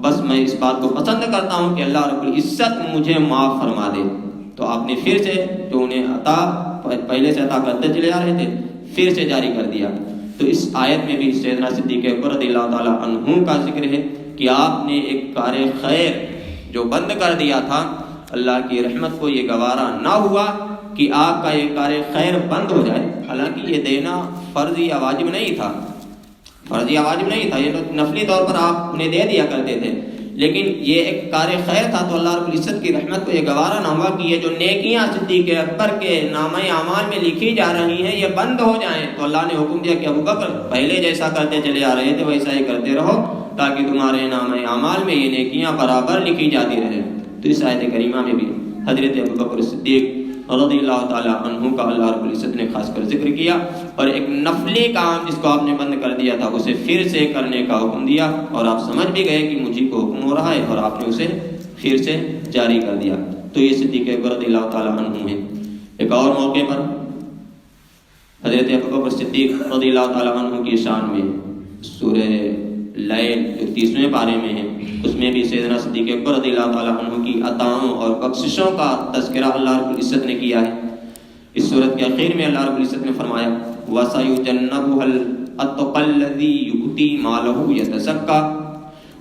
بس میں اس بات کو پسند کرتا ہوں کہ اللہ رب العزت مجھے معاف فرما دے. تو آپ نے پھر سے جو انہیں عطا پہلے سے عطا کرتے چلے آ رہے تھے پھر سے جاری کر دیا. تو اس آیت میں بھی سیدنا صدیق اکبر رضی اللہ تعالیٰ عنہ کا ذکر ہے کہ آپ نے ایک کار خیر جو بند کر دیا تھا، اللہ کی رحمت کو یہ گوارا نہ ہوا کہ آپ کا یہ کار خیر بند ہو جائے. حالانکہ یہ دینا فرض یا واجب نہیں تھا، فرض یا واجب نہیں تھا، یہ نفلی طور پر آپ انہیں دے دیا کرتے تھے، لیکن یہ ایک کار خیر تھا. تو اللہ رب العزت کی رحمت کو یہ گوارا نہ ہوا کہ یہ جو نیکیاں صدیق اکبر کے نامہ اعمال میں لکھی جا رہی ہیں یہ بند ہو جائیں. تو اللہ نے حکم دیا کہ ابوبکر پہلے جیسا کرتے چلے آ رہے تھے ویسا ہی کرتے رہو تاکہ تمہارے نامہ اعمال میں یہ نیکیاں برابر لکھی جاتی رہے. تو اس آیت کریمہ میں بھی حضرت ابوبکر صدیق رضی اللہ تعالیٰ عنہ کا اللہ رب العزت نے خاص کر ذکر کیا اور ایک نفلی کام جس کو آپ نے بند کر دیا تھا اسے پھر سے کرنے کا حکم دیا. اور آپ سمجھ بھی گئے کہ مجھے کو حکم ہو رہا ہے اور آپ نے اسے پھر سے جاری کر دیا. تو یہ صدیق اکبر رضی اللہ تعالیٰ عنہ ہے. ایک اور موقع پر حضرت ابوبکر صدیق رضی اللہ تعالیٰ عنہ کی شان میں سورہ لیل جو 30ویں پارے میں ہے اس میں بھی سیدنا صدیق اکبر رضی اللہ تعالیٰ عنہ کی عطاؤں اور بخششوں کا تذکرہ اللہ رب العزت نے کیا ہے. اس سورت کے اخیر میں اللہ رب العزت نے فرمایا وَسَيُجَنَّبُهَا الْأَتْقَى الَّذِي يُؤْتِي مَالَهُ يَتَزَكَّى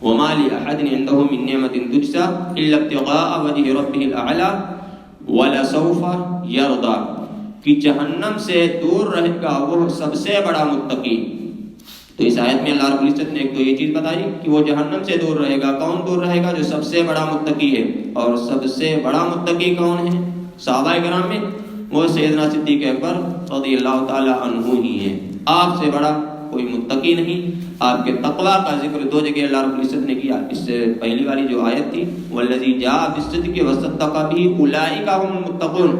وَمَا لِأَحَدٍ عِندَهُ مِن نِّعْمَةٍ تُجْزَى إِلَّا ابْتِغَاءَ وَجْهِ رَبِّهِ الْأَعْلَى وَلَسَوْفَ يَرْضَىٰ کہ جہنم سے دور رہے گا وہ سب سے بڑا متقی. تو اس آیت میں اللہ رب العزت نے ایک تو یہ چیز بتائی کہ وہ جہنم سے دور رہے گا. کون دور رہے گا؟ جو سب سے بڑا متقی ہے. اور سب سے بڑا متقی کون ہے صحابہ کرام میں؟ وہ سیدنا صدیق اکبر رضی اللہ تعالیٰ عنہ ہی ہیں. آپ سے بڑا کوئی متقی نہیں. آپ کے تقویٰ کا ذکر دو جگہ اللہ رب العزت نے کیا. اس سے پہلی والی جو آیت تھی والذی جاء بالصدق وصدق بہ اولئک هم المتقون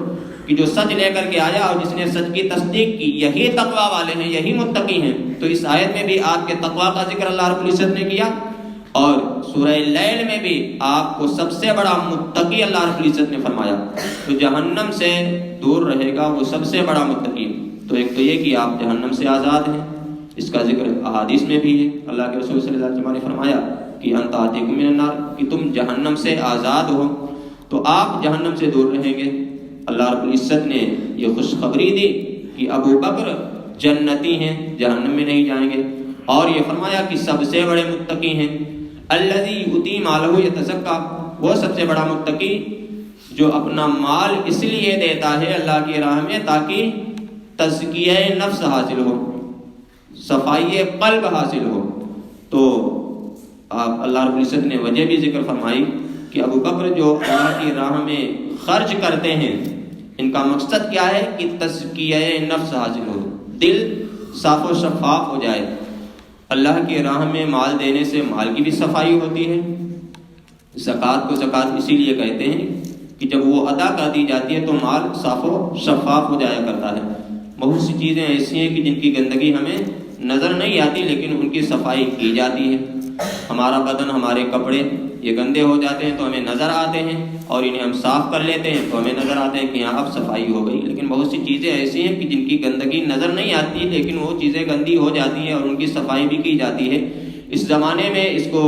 کہ جو سچ لے کر کے آیا اور جس نے سچ کی تصدیق کی یہی تقویٰ والے ہیں، یہی متقی ہیں. تو اس آیت میں بھی آپ کے تقویٰ کا ذکر اللہ رب العزت نے کیا اور سورہ لیل میں بھی آپ کو سب سے بڑا متقی اللہ رب العزت نے فرمایا. تو جہنم سے دور رہے گا وہ سب سے بڑا متقی. تو ایک تو یہ کہ آپ جہنم سے آزاد ہیں، اس کا ذکر احادیث میں بھی ہے. اللہ کے رسول صلی اللہ علیہ وسلم نے فرمایا کہ انت آتیکم من النار کہ تم جہنم سے آزاد ہو. تو آپ جہنم سے دور رہیں گے. اللہ رب العزت نے یہ خوشخبری دی کہ ابو بکر جنتی ہیں، جہنم میں نہیں جائیں گے. اور یہ فرمایا کہ سب سے بڑے متقی ہیں الذی یؤتی مالہ یتزکیٰ، وہ سب سے بڑا متقی جو اپنا مال اس لیے دیتا ہے اللہ کی راہ میں تاکہ تزکیہ نفس حاصل ہو، صفائی قلب حاصل ہو. تو آپ اللہ رب العزت نے وجہ بھی ذکر فرمائی کہ ابو بکر جو اللہ کی راہ میں خرچ کرتے ہیں ان کا مقصد کیا ہے کہ تزکیہ نفس حاصل ہو، دل صاف و شفاف ہو جائے. اللہ کی راہ میں مال دینے سے مال کی بھی صفائی ہوتی ہے. زکوٰۃ کو زکوٰۃ اسی لیے کہتے ہیں کہ جب وہ ادا کر دی جاتی ہے تو مال صاف و شفاف ہو جایا کرتا ہے. بہت سی چیزیں ایسی ہیں کہ جن کی گندگی ہمیں نظر نہیں آتی لیکن ان کی صفائی کی جاتی ہے. ہمارا بدن، ہمارے کپڑے یہ گندے ہو جاتے ہیں تو ہمیں نظر آتے ہیں اور انہیں ہم صاف کر لیتے ہیں تو ہمیں نظر آتے ہیں کہ یہاں اب صفائی ہو گئی. لیکن بہت سی چیزیں ایسی ہیں کہ جن کی گندگی نظر نہیں آتی لیکن وہ چیزیں گندی ہو جاتی ہیں اور ان کی صفائی بھی کی جاتی ہے. اس زمانے میں اس کو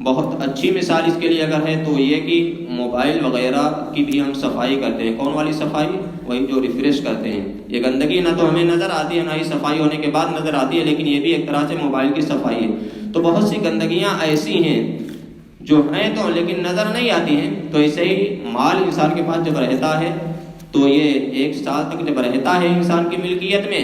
بہت اچھی مثال اس کے لیے اگر ہے تو یہ کہ موبائل وغیرہ کی بھی ہم صفائی کرتے ہیں. کون والی صفائی؟ وہی جو ریفریش کرتے ہیں. یہ گندگی نہ تو ہمیں نظر آتی ہے نہ ہی صفائی ہونے کے بعد نظر آتی ہے لیکن یہ بھی ایک طرح سے موبائل کی صفائی ہے. تو بہت سی گندگیاں ایسی ہیں جو ہیں تو لیکن نظر نہیں آتی ہیں. تو ایسے ہی مال انسان کے پاس جب رہتا ہے تو یہ 1 سال تک جب رہتا ہے انسان کی ملکیت میں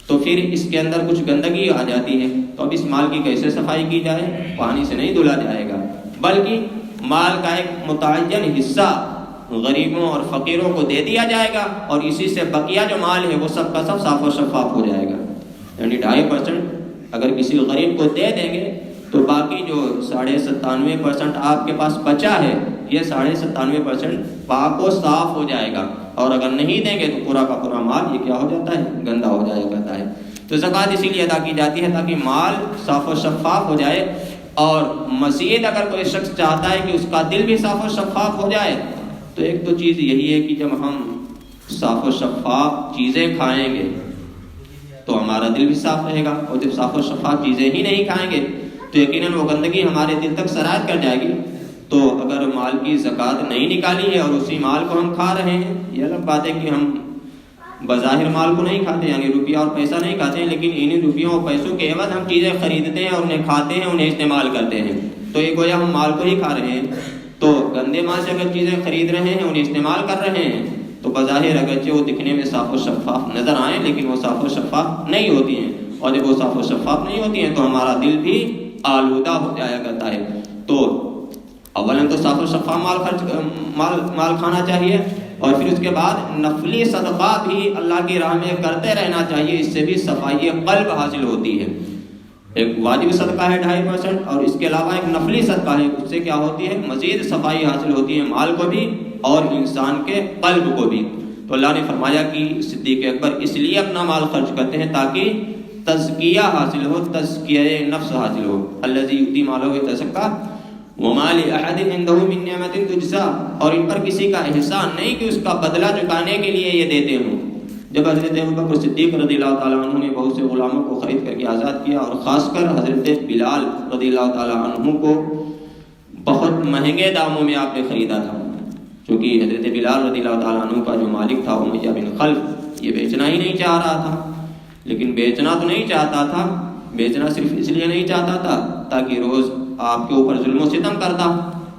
تو پھر اس کے اندر کچھ گندگی آ جاتی ہے. تو اب اس مال کی کیسے صفائی کی جائے؟ پانی سے نہیں دھلا جائے گا بلکہ مال کا ایک متعین حصہ غریبوں اور فقیروں کو دے دیا جائے گا اور اسی سے بقیہ جو مال ہے وہ سب کا سب صاف و شفاف ہو جائے گا. یعنی 2.5% اگر کسی غریب کو دے دیں گے تو باقی جو 97.5% آپ کے پاس بچا ہے، یہ 97.5% پاک و صاف ہو جائے گا، اور اگر نہیں دیں گے تو پورا کا پورا مال یہ کیا ہو جاتا ہے؟ گندا ہو جایا کرتا ہے۔ تو زکوٰۃ اسی لیے ادا کی جاتی ہے تاکہ مال صاف و شفاف ہو جائے، اور مزید اگر کوئی شخص چاہتا ہے کہ اس کا دل بھی صاف و شفاف ہو جائے، تو ایک تو چیز یہی ہے کہ جب ہم صاف و شفاف چیزیں کھائیں گے تو ہمارا دل بھی صاف رہے گا، اور جب صاف و شفاف چیزیں ہی نہیں کھائیں گے تو یقیناً وہ گندگی ہمارے دل تک سرایت کر جائے گی۔ تو اگر مال کی زکوٰۃ نہیں نکالی ہے اور اسی مال کو ہم کھا رہے ہیں، یہ الگ بات ہے کہ ہم بظاہر مال کو نہیں کھاتے، یعنی روپیہ اور پیسہ نہیں کھاتے ہیں، لیکن انہیں روپیوں اور پیسوں کے عوض ہم چیزیں خریدتے ہیں اور انہیں کھاتے ہیں، انہیں استعمال کرتے ہیں، تو یہ گویا ہم مال کو ہی کھا رہے ہیں۔ تو گندے مال سے اگر چیزیں خرید رہے ہیں، انہیں استعمال کر رہے ہیں، تو بظاہر اگرچہ وہ دکھنے میں صاف و شفاف نظر آئیں، لیکن وہ صاف و شفاف نہیں ہوتی ہیں، اور جب وہ صاف و شفاف نہیں ہوتی ہیں تو ہمارا دل بھی آلودہ ہو جایا کرتا ہے۔ تو اولاً تو صاف و شفاف مال کھانا چاہیے، اور پھر اس کے بعد نفلی صدقہ بھی اللہ کی راہ میں کرتے رہنا چاہیے، اس سے بھی صفائی قلب حاصل ہوتی ہے۔ ایک واجب صدقہ ہے 2.5%، اور اس کے علاوہ ایک نفلی صدقہ ہے، اس سے کیا ہوتی ہے؟ مزید صفائی حاصل ہوتی ہے، مال کو بھی اور انسان کے قلب کو بھی۔ تو اللہ نے فرمایا کہ صدیق اکبر اس لیے اپنا مال خرچ کرتے ہیں تاکہ تزکیہ حاصل ہو، تزکیہ نفس حاصل ہو۔ الذی یؤتی مالہ یتزکیٰ وما لأحد عنده من نعمت تجزیٰ، اور ان پر کسی کا احسان نہیں کہ اس کا بدلہ چکانے کے لیے یہ دیتے ہوں۔ جب حضرت ابوبکر صدیق رضی اللہ تعالیٰ عنہ نے بہت سے غلاموں کو خرید کر کے آزاد کیا، اور خاص کر حضرت بلال رضی اللہ تعالیٰ عنہ کو بہت مہنگے داموں میں آپ نے خریدا تھا، کیونکہ حضرت بلال رضی اللہ تعالیٰ عنہ کا جو مالک تھا امیہ بن خلف، یہ بیچنا ہی نہیں چاہ رہا تھا۔ لیکن بیچنا تو نہیں چاہتا تھا، بیچنا صرف اس لیے نہیں چاہتا تھا تاکہ روز آپ کے اوپر ظلم و ستم کرتا،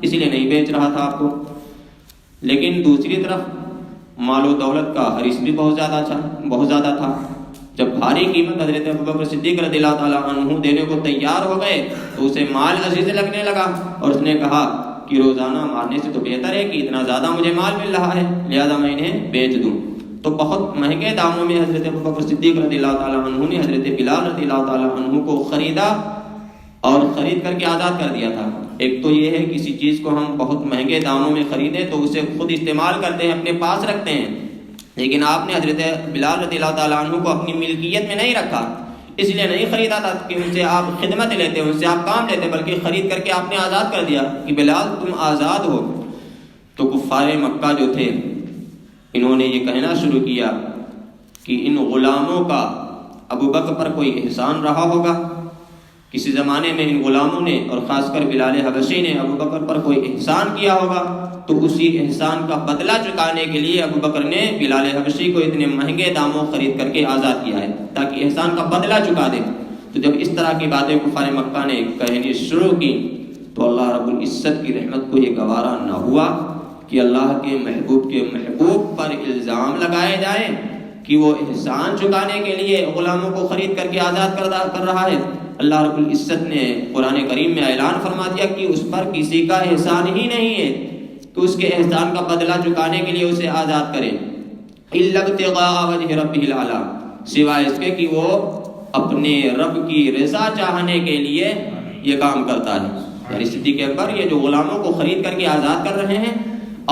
اسی لیے نہیں بیچ رہا تھا آپ کو۔ لیکن دوسری طرف مال و دولت کا حرص بھی بہت زیادہ تھا۔ جب بھاری قیمت حضرت ابوبکر صدیق رضی اللہ تعالیٰ عنہ دینے کو تیار ہو گئے تو اسے مال عزیز لگنے لگا، اور اس نے کہا کہ روزانہ مارنے سے تو بہتر ہے کہ اتنا زیادہ مجھے مال مل رہا ہے، لہذا میں انہیں بیچ دوں۔ تو بہت مہنگے داموں میں حضرت ابوبکر صدیق رضی اللہ تعالیٰ عنہ نے حضرت بلال رضی اللہ تعالیٰ عنہ کو خریدا اور خرید کر کے آزاد کر دیا تھا۔ ایک تو یہ ہے کسی چیز کو ہم بہت مہنگے داموں میں خریدیں تو اسے خود استعمال کرتے ہیں، اپنے پاس رکھتے ہیں، لیکن آپ نے حضرت بلال رضی اللہ تعالیٰ عنہ کو اپنی ملکیت میں نہیں رکھا، اس لیے نہیں خریدا تھا کہ ان سے آپ خدمت لیتے، ان سے آپ کام لیتے، بلکہ خرید کر کے آپ نے آزاد کر دیا کہ بلال تم آزاد ہو۔ تو کفار مکہ جو تھے انہوں نے یہ کہنا شروع کیا کہ ان غلاموں کا ابوبکر پر کوئی احسان رہا ہوگا، کسی زمانے میں ان غلاموں نے اور خاص کر بلال حبشی نے ابوبکر پر کوئی احسان کیا ہوگا، تو اسی احسان کا بدلہ چکانے کے لیے ابوبکر نے بلال حبشی کو اتنے مہنگے داموں خرید کر کے آزاد کیا ہے تاکہ احسان کا بدلہ چکا دے۔ تو جب اس طرح کی باتیں کفار مکہ نے کہنی شروع کی تو اللہ رب العزت کی رحمت کو یہ گوارا نہ ہوا کہ اللہ کے محبوب پر الزام لگائے جائے کہ وہ احسان چکانے کے لیے غلاموں کو خرید کر کے آزاد کر رہا ہے۔ اللہ رب العزت نے قرآن کریم میں اعلان فرما دیا کہ اس پر کسی کا احسان ہی نہیں ہے کہ اس کے احسان کا بدلہ چکانے کے لیے اسے آزاد کرے، الا ابتغاء وجہ ربہ الاعلی، سوائے اس کے کہ وہ اپنے رب کی رضا چاہنے کے لیے یہ کام کرتا ہے۔ یعنی صدیق اکبر یہ جو غلاموں کو خرید کر کے آزاد کر رہے ہیں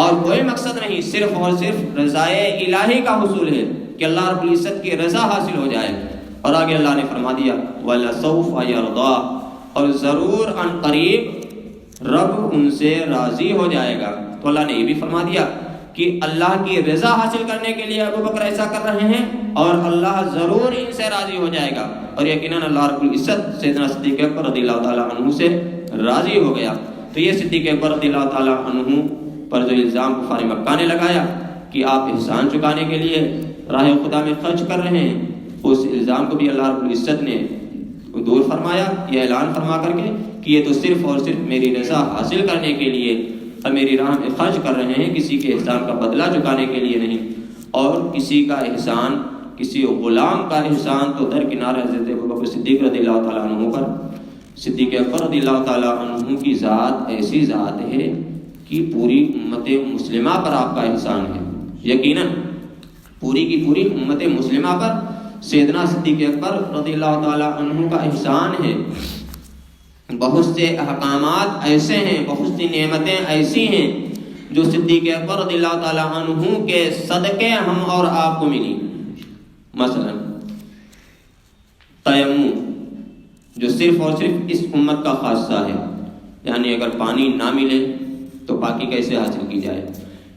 اور کوئی مقصد نہیں، صرف اور صرف رضائے الہی کا حصول ہے کہ اللہ رب العزت کی رضا حاصل ہو جائے۔ اور آگے اللہ نے فرما دیا وَلَسَوْفَ يَرْضَىٰ، اور ضرور ان قریب رب ان سے راضی ہو جائے گا۔ تو اللہ نے یہ بھی فرما دیا کہ اللہ کی رضا حاصل کرنے کے لیے ابوبکر ایسا کر رہے ہیں اور اللہ ضرور ان سے راضی ہو جائے گا، اور یقیناً اللہ رب العزت سیدنا صدیق اکبر رضی اللہ تعالیٰ عنہ سے راضی ہو گیا۔ تو یہ صدیق اکبر رضی اللہ تعالیٰ عنہ پر جو الزام کفار مکہ نے لگایا کہ آپ احسان چکانے کے لیے راہ خدا میں خرچ کر رہے ہیں، اس الزام کو بھی اللہ رب العزت نے دور فرمایا، یہ اعلان فرما کر کے کہ یہ تو صرف اور صرف میری رضا حاصل کرنے کے لیے اور میری راہ میں خرچ کر رہے ہیں، کسی کے احسان کا بدلہ چکانے کے لیے نہیں۔ اور کسی کا احسان، کسی غلام کا احسان تو درکنار حضرت ابوبکر صدیق رضی اللہ تعالیٰ عنہ پر۔ صدیق اکبر رضی اللہ تعالیٰ عنہ کی ذات ایسی ذات ہے کہ پوری امت مسلمہ پر آپ کا احسان ہے، یقیناً پوری کی پوری امت مسلمہ پر سیدنا صدیق اکبر رضی اللہ تعالیٰ عنہ کا احسان ہے۔ بہت سے احکامات ایسے ہیں، بہت سی نعمتیں ایسی ہیں جو صدیق اکبر رضی اللہ تعالیٰ عنہ کے صدقے ہم اور آپ کو ملی۔ مثلا تیمم، جو صرف اور صرف اس امت کا خاصہ ہے، یعنی اگر پانی نہ ملے تو پاکی کیسے حاصل کی جائے،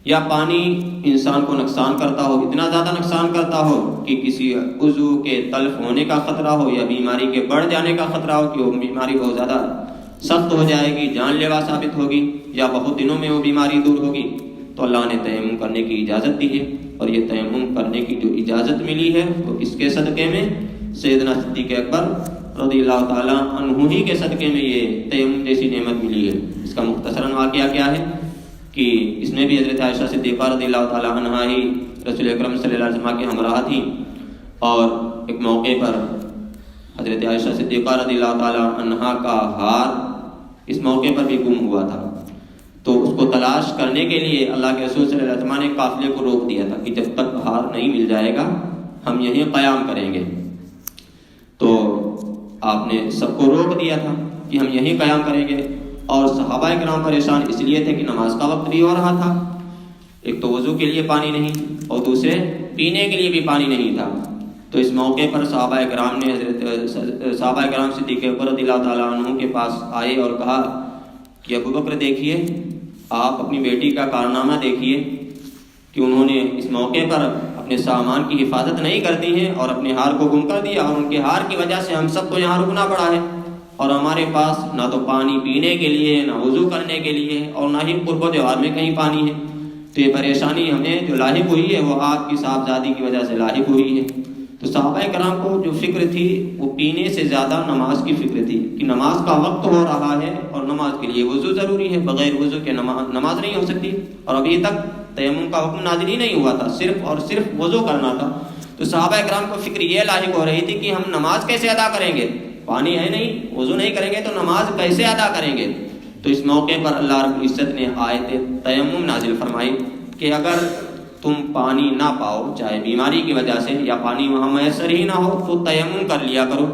یا پانی انسان کو نقصان کرتا ہو، اتنا زیادہ نقصان کرتا ہو کہ کسی عضو کے تلف ہونے کا خطرہ ہو، یا بیماری کے بڑھ جانے کا خطرہ ہو کہ وہ بیماری بہت زیادہ سخت ہو جائے گی، جان لیوا ثابت ہوگی، یا بہت دنوں میں وہ بیماری دور ہوگی، تو اللہ نے تیمم کرنے کی اجازت دی ہے۔ اور یہ تیمم کرنے کی جو اجازت ملی ہے وہ کس کے صدقے میں؟ سیدنا صدیق اکبر رضی اللہ تعالیٰ عنہ ہی کے صدقے میں یہ تیمم جیسی نعمت ملی ہے۔ اس کا مختصراً واقعہ کیا ہے کہ اس میں بھی حضرت عائشہ صدیقہ رضی اللہ تعالیٰ عنہ ہی رسول اکرم صلی اللہ علیہ وسلم کے ہمراہ تھیں، اور ایک موقع پر حضرت عائشہ صدیقہ رضی اللہ تعالیٰ عنہ کا ہار اس موقع پر بھی گم ہوا تھا، تو اس کو تلاش کرنے کے لیے اللہ کے رسول صلی اللہ علیہ وسلم نے قافلے کو روک دیا تھا کہ جب تک ہار نہیں مل جائے گا ہم یہیں قیام کریں گے۔ تو آپ نے سب کو روک دیا تھا کہ ہم یہیں قیام کریں گے، اور صحابہ کرام پریشان اس لیے تھے کہ نماز کا وقت بھی ہو رہا تھا، ایک تو وضو کے لیے پانی نہیں اور دوسرے پینے کے لیے بھی پانی نہیں تھا۔ تو اس موقع پر صحابہ کرام نے صحابہ کرام صدیق اکبر رضی اللہ تعالیٰ عنہ کے پاس آئے اور کہا کہ ابو بکر دیکھیے، آپ اپنی بیٹی کا کارنامہ دیکھیے کہ انہوں نے اس موقع پر اپنے سامان کی حفاظت نہیں کرتی ہیں اور اپنے ہار کو گم کر دیا، اور ان کے ہار کی وجہ سے ہم سب کو یہاں رکنا پڑا ہے، اور ہمارے پاس نہ تو پانی پینے کے لیے، نہ وضو کرنے کے لیے، اور نہ ہی قرب و جوار میں کہیں پانی ہے۔ تو یہ پریشانی ہمیں جو لاحق ہوئی ہے وہ آپ کی صاحبزادی کی وجہ سے لاحق ہوئی ہے۔ تو صحابہ کرام کو جو فکر تھی وہ پینے سے زیادہ نماز کی فکر تھی کہ نماز کا وقت ہو رہا ہے اور نماز کے لیے وضو ضروری ہے، بغیر وضو کے نماز نہیں ہو سکتی، اور ابھی تک تیمم کا حکم نازل ہی نہیں ہوا تھا، صرف اور صرف وضو کرنا تھا۔ تو صحابہ کرام کو فکر یہ لاحق ہو رہی تھی کہ ہم نماز کیسے ادا کریں گے، پانی ہے نہیں، وضو نہیں کریں گے تو نماز کیسے ادا کریں گے۔ تو اس موقع پر اللہ رب العزت نے آیت تیمم نازل فرمائی کہ اگر تم پانی نہ پاؤ، چاہے بیماری کی وجہ سے یا پانی وہاں میسر ہی نہ ہو، تو تیمم کر لیا کرو۔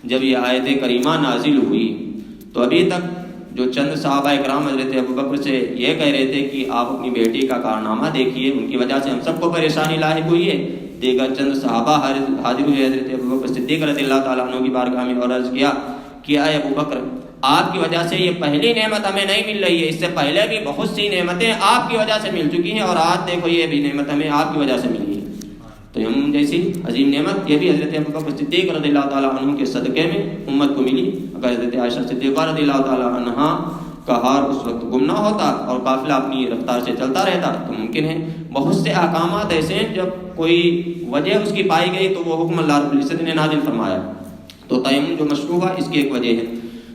جب یہ آیت کریمہ نازل ہوئی تو ابھی تک جو چند صحابہ کرام حضرت ابو بکر سے یہ کہہ رہے تھے کہ آپ اپنی بیٹی کا کارنامہ دیکھیے، ان کی وجہ سے ہم سب کو پریشانی لاحق ہوئی ہے، دیگر چند صحابہ حاضر ہوئے حضرت ابو بکر صدیق رضی اللہ تعالیٰ عنہ کی بارگاہ میں اور عرض کیا کہ اے ابو بکر، آپ کی وجہ سے یہ پہلی نعمت ہمیں نہیں مل رہی ہے، اس سے پہلے بھی بہت سی نعمتیں آپ کی وجہ سے مل چکی ہیں، اور آج دیکھو یہ بھی نعمت ہمیں آپ کی وجہ سے ملی ہے۔ تو ہم جیسی عظیم نعمت یہ بھی حضرت ابو بکر صدیق رضی اللہ تعالیٰ عنہ کے صدقے میں امت کو ملی۔ اگر حضرت عائشہ صدیقہ رضی اللہ تعالیٰ عنہ کا ہار اس وقت گم نہ ہوتا اور قافلہ اپنی رفتار سے چلتا رہتا تو ممکن ہے بہت سے احکامات ایسے ہیں جب کوئی وجہ اس کی پائی گئی تو وہ حکم اللہ رب العزت نے نازل فرمایا۔ تو تیمم جو مشروع ہے اس کی ایک وجہ ہے۔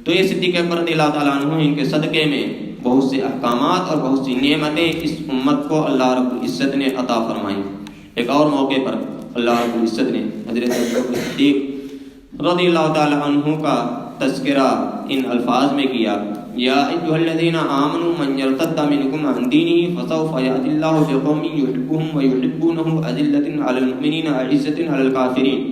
تو یہ صدیق اکبر رضی اللہ تعالیٰ عنہ ان کے صدقے میں بہت سے احکامات اور بہت سی نعمتیں اس امت کو اللہ رب العزت نے عطا فرمائیں۔ ایک اور موقع پر اللہ رب العزت نے حضرت ابوبکر صدیق رضی اللہ تعالیٰ عنہ کا تذکرہ ان الفاظ میں کیا، یا ایھا الذین آمنوا من یرتد منکم عن دینہ فسوف یأتی اللہ بقوم یحبهم ویحبونہ اذلۃ علی المؤمنین اعزۃ علی الکافرین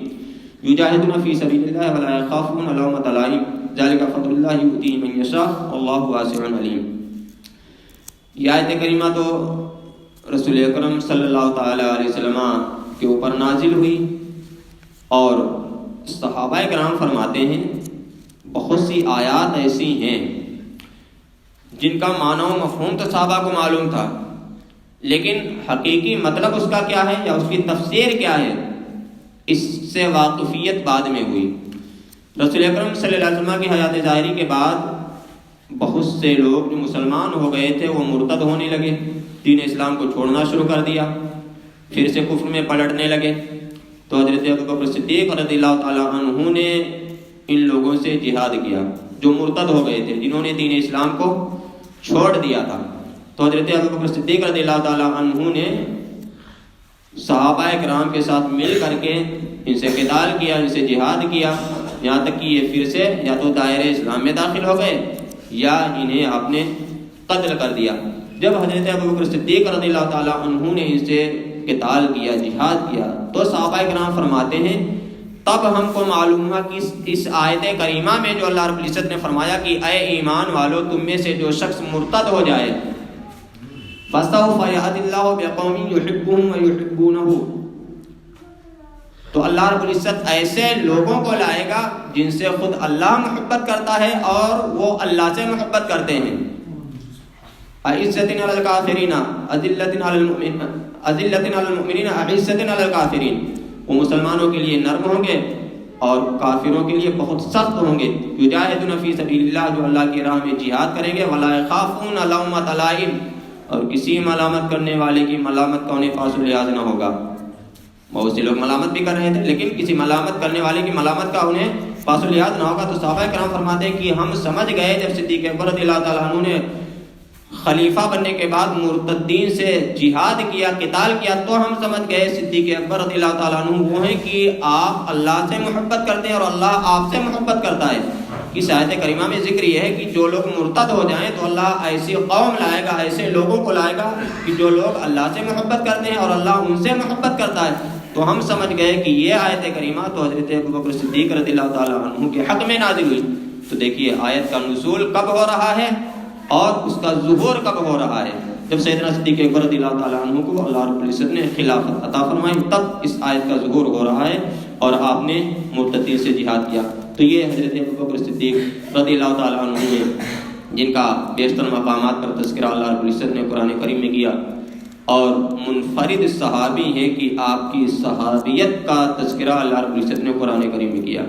یجاہدون فی سبیل اللہ ولا یخافون لومۃ لائم ذالک فضل اللہ یؤتیہ من یشاء واللہ واسع علیم۔ یہ آیت کریمہ تو رسول اکرم صلی اللہ تعالی علیہ وسلم کے اوپر نازل ہوئی، اور صحابہ کرام فرماتے ہیں بہت سی آیات ایسی ہیں جن کا معنی و مفہوم تو صحابہ کو معلوم تھا، لیکن حقیقی مطلب اس کا کیا ہے یا اس کی تفسیر کیا ہے، اس سے واقفیت بعد میں ہوئی۔ رسول اکرم صلی اللہ علیہ وسلم کی حیات ظاہری کے بعد بہت سے لوگ جو مسلمان ہو گئے تھے وہ مرتد ہونے لگے، دین اسلام کو چھوڑنا شروع کر دیا، پھر سے کفر میں پلٹنے لگے۔ تو حضرت ابوبکر صدیق رضی اللہ تعالیٰ عنہ نے ان لوگوں سے جہاد کیا جو مرتد ہو گئے تھے، جنہوں نے دین اسلام کو چھوڑ دیا تھا۔ تو حضرت ابوبکر صدیق رضی اللہ تعالیٰ عنہ نے صحابہ کرام کے ساتھ مل کر کے ان سے قتال کیا، ان سے جہاد کیا، یہاں تک کہ یہ پھر سے یا تو دائرہ اسلام میں داخل ہو گئے یا انہیں آپ نے قتل کر دیا۔ جب حضرت ابوبکر صدیق رضی اللہ تعالیٰ عنہ نے ان سے قتال کیا، جہاد کیا، تو صحابہ کرام فرماتے ہیں تب ہم کو معلوم ہوا کہ اس آیت کریمہ میں جو اللہ رب العزت نے فرمایا کہ اے ایمان والو تم میں سے جو شخص مرتد ہو جائے فَسَوْفَ يَهْدِ اللَّهُ بِقَوْمٍ يُحِبُّهُمْ وَيُحِبُّونَهُ، تو اللہ رب العزت ایسے لوگوں کو لائے گا جن سے خود اللہ محبت کرتا ہے اور وہ اللہ سے محبت کرتے ہیں. اعزۃ علی الکافرین اذلۃ علی المؤمنین اعزۃ علی الکافرین، وہ مسلمانوں کے لیے نرم ہوں گے اور کافروں کے لیے بہت سخت ہوں گے. یجاہدون فی سبیل اللہ، جو اللہ کی راہ میں جہاد کریں گے. ولا یخافون لومۃ لائم، اور کسی ملامت کرنے والے کی ملامت کا انہیں پاس و لحاظ نہ ہوگا. بہت سے لوگ ملامت بھی کر رہے تھے لیکن کسی ملامت کرنے والے کی ملامت کا انہیں پاس و لحاظ نہ ہوگا. تو صحابہ کرام فرماتے ہیں کہ ہم سمجھ گئے جب صدیق اکبر رضی اللہ تعالیٰ عنہ نے خلیفہ بننے کے بعد مرتدین سے جہاد کیا، قتال کیا، تو ہم سمجھ گئے صدیق اکبر رضی اللہ تعالیٰ عنہ وہ ہیں کہ آپ اللہ سے محبت کرتے ہیں اور اللہ آپ سے محبت کرتا ہے. اس آیت کریمہ میں ذکر یہ ہے کہ جو لوگ مرتد ہو جائیں تو اللہ ایسی قوم لائے گا، ایسے لوگوں کو لائے گا کہ جو لوگ اللہ سے محبت کرتے ہیں اور اللہ ان سے محبت کرتا ہے. تو ہم سمجھ گئے کہ یہ آیت کریمہ تو حضرت ابوبکر صدیق رضی اللہ تعالیٰ عنہ کے حق میں نازل ہوئی. تو دیکھیے آیت کا نزول کب ہو رہا ہے اور اس کا ظہور کب ہو رہا ہے؟ جب سیدنا صدیق اکبر رضی اللہ تعالیٰ عنہ کو اللہ رب العزت نے خلافت عطا فرمائی تب اس آیت کا ظہور ہو رہا ہے اور آپ نے مرتدین سے جہاد کیا. تو یہ حضرت ابوبکر صدیق رضی اللہ تعالیٰ عنہ ہیں جن کا بیشتر مقامات پر تذکرہ اللہ رب العزت نے قرآن کریم میں کیا، اور منفرد صحابی ہیں کہ آپ کی صحابیت کا تذکرہ اللہ رب العزت نے قرآن کریم میں کیا.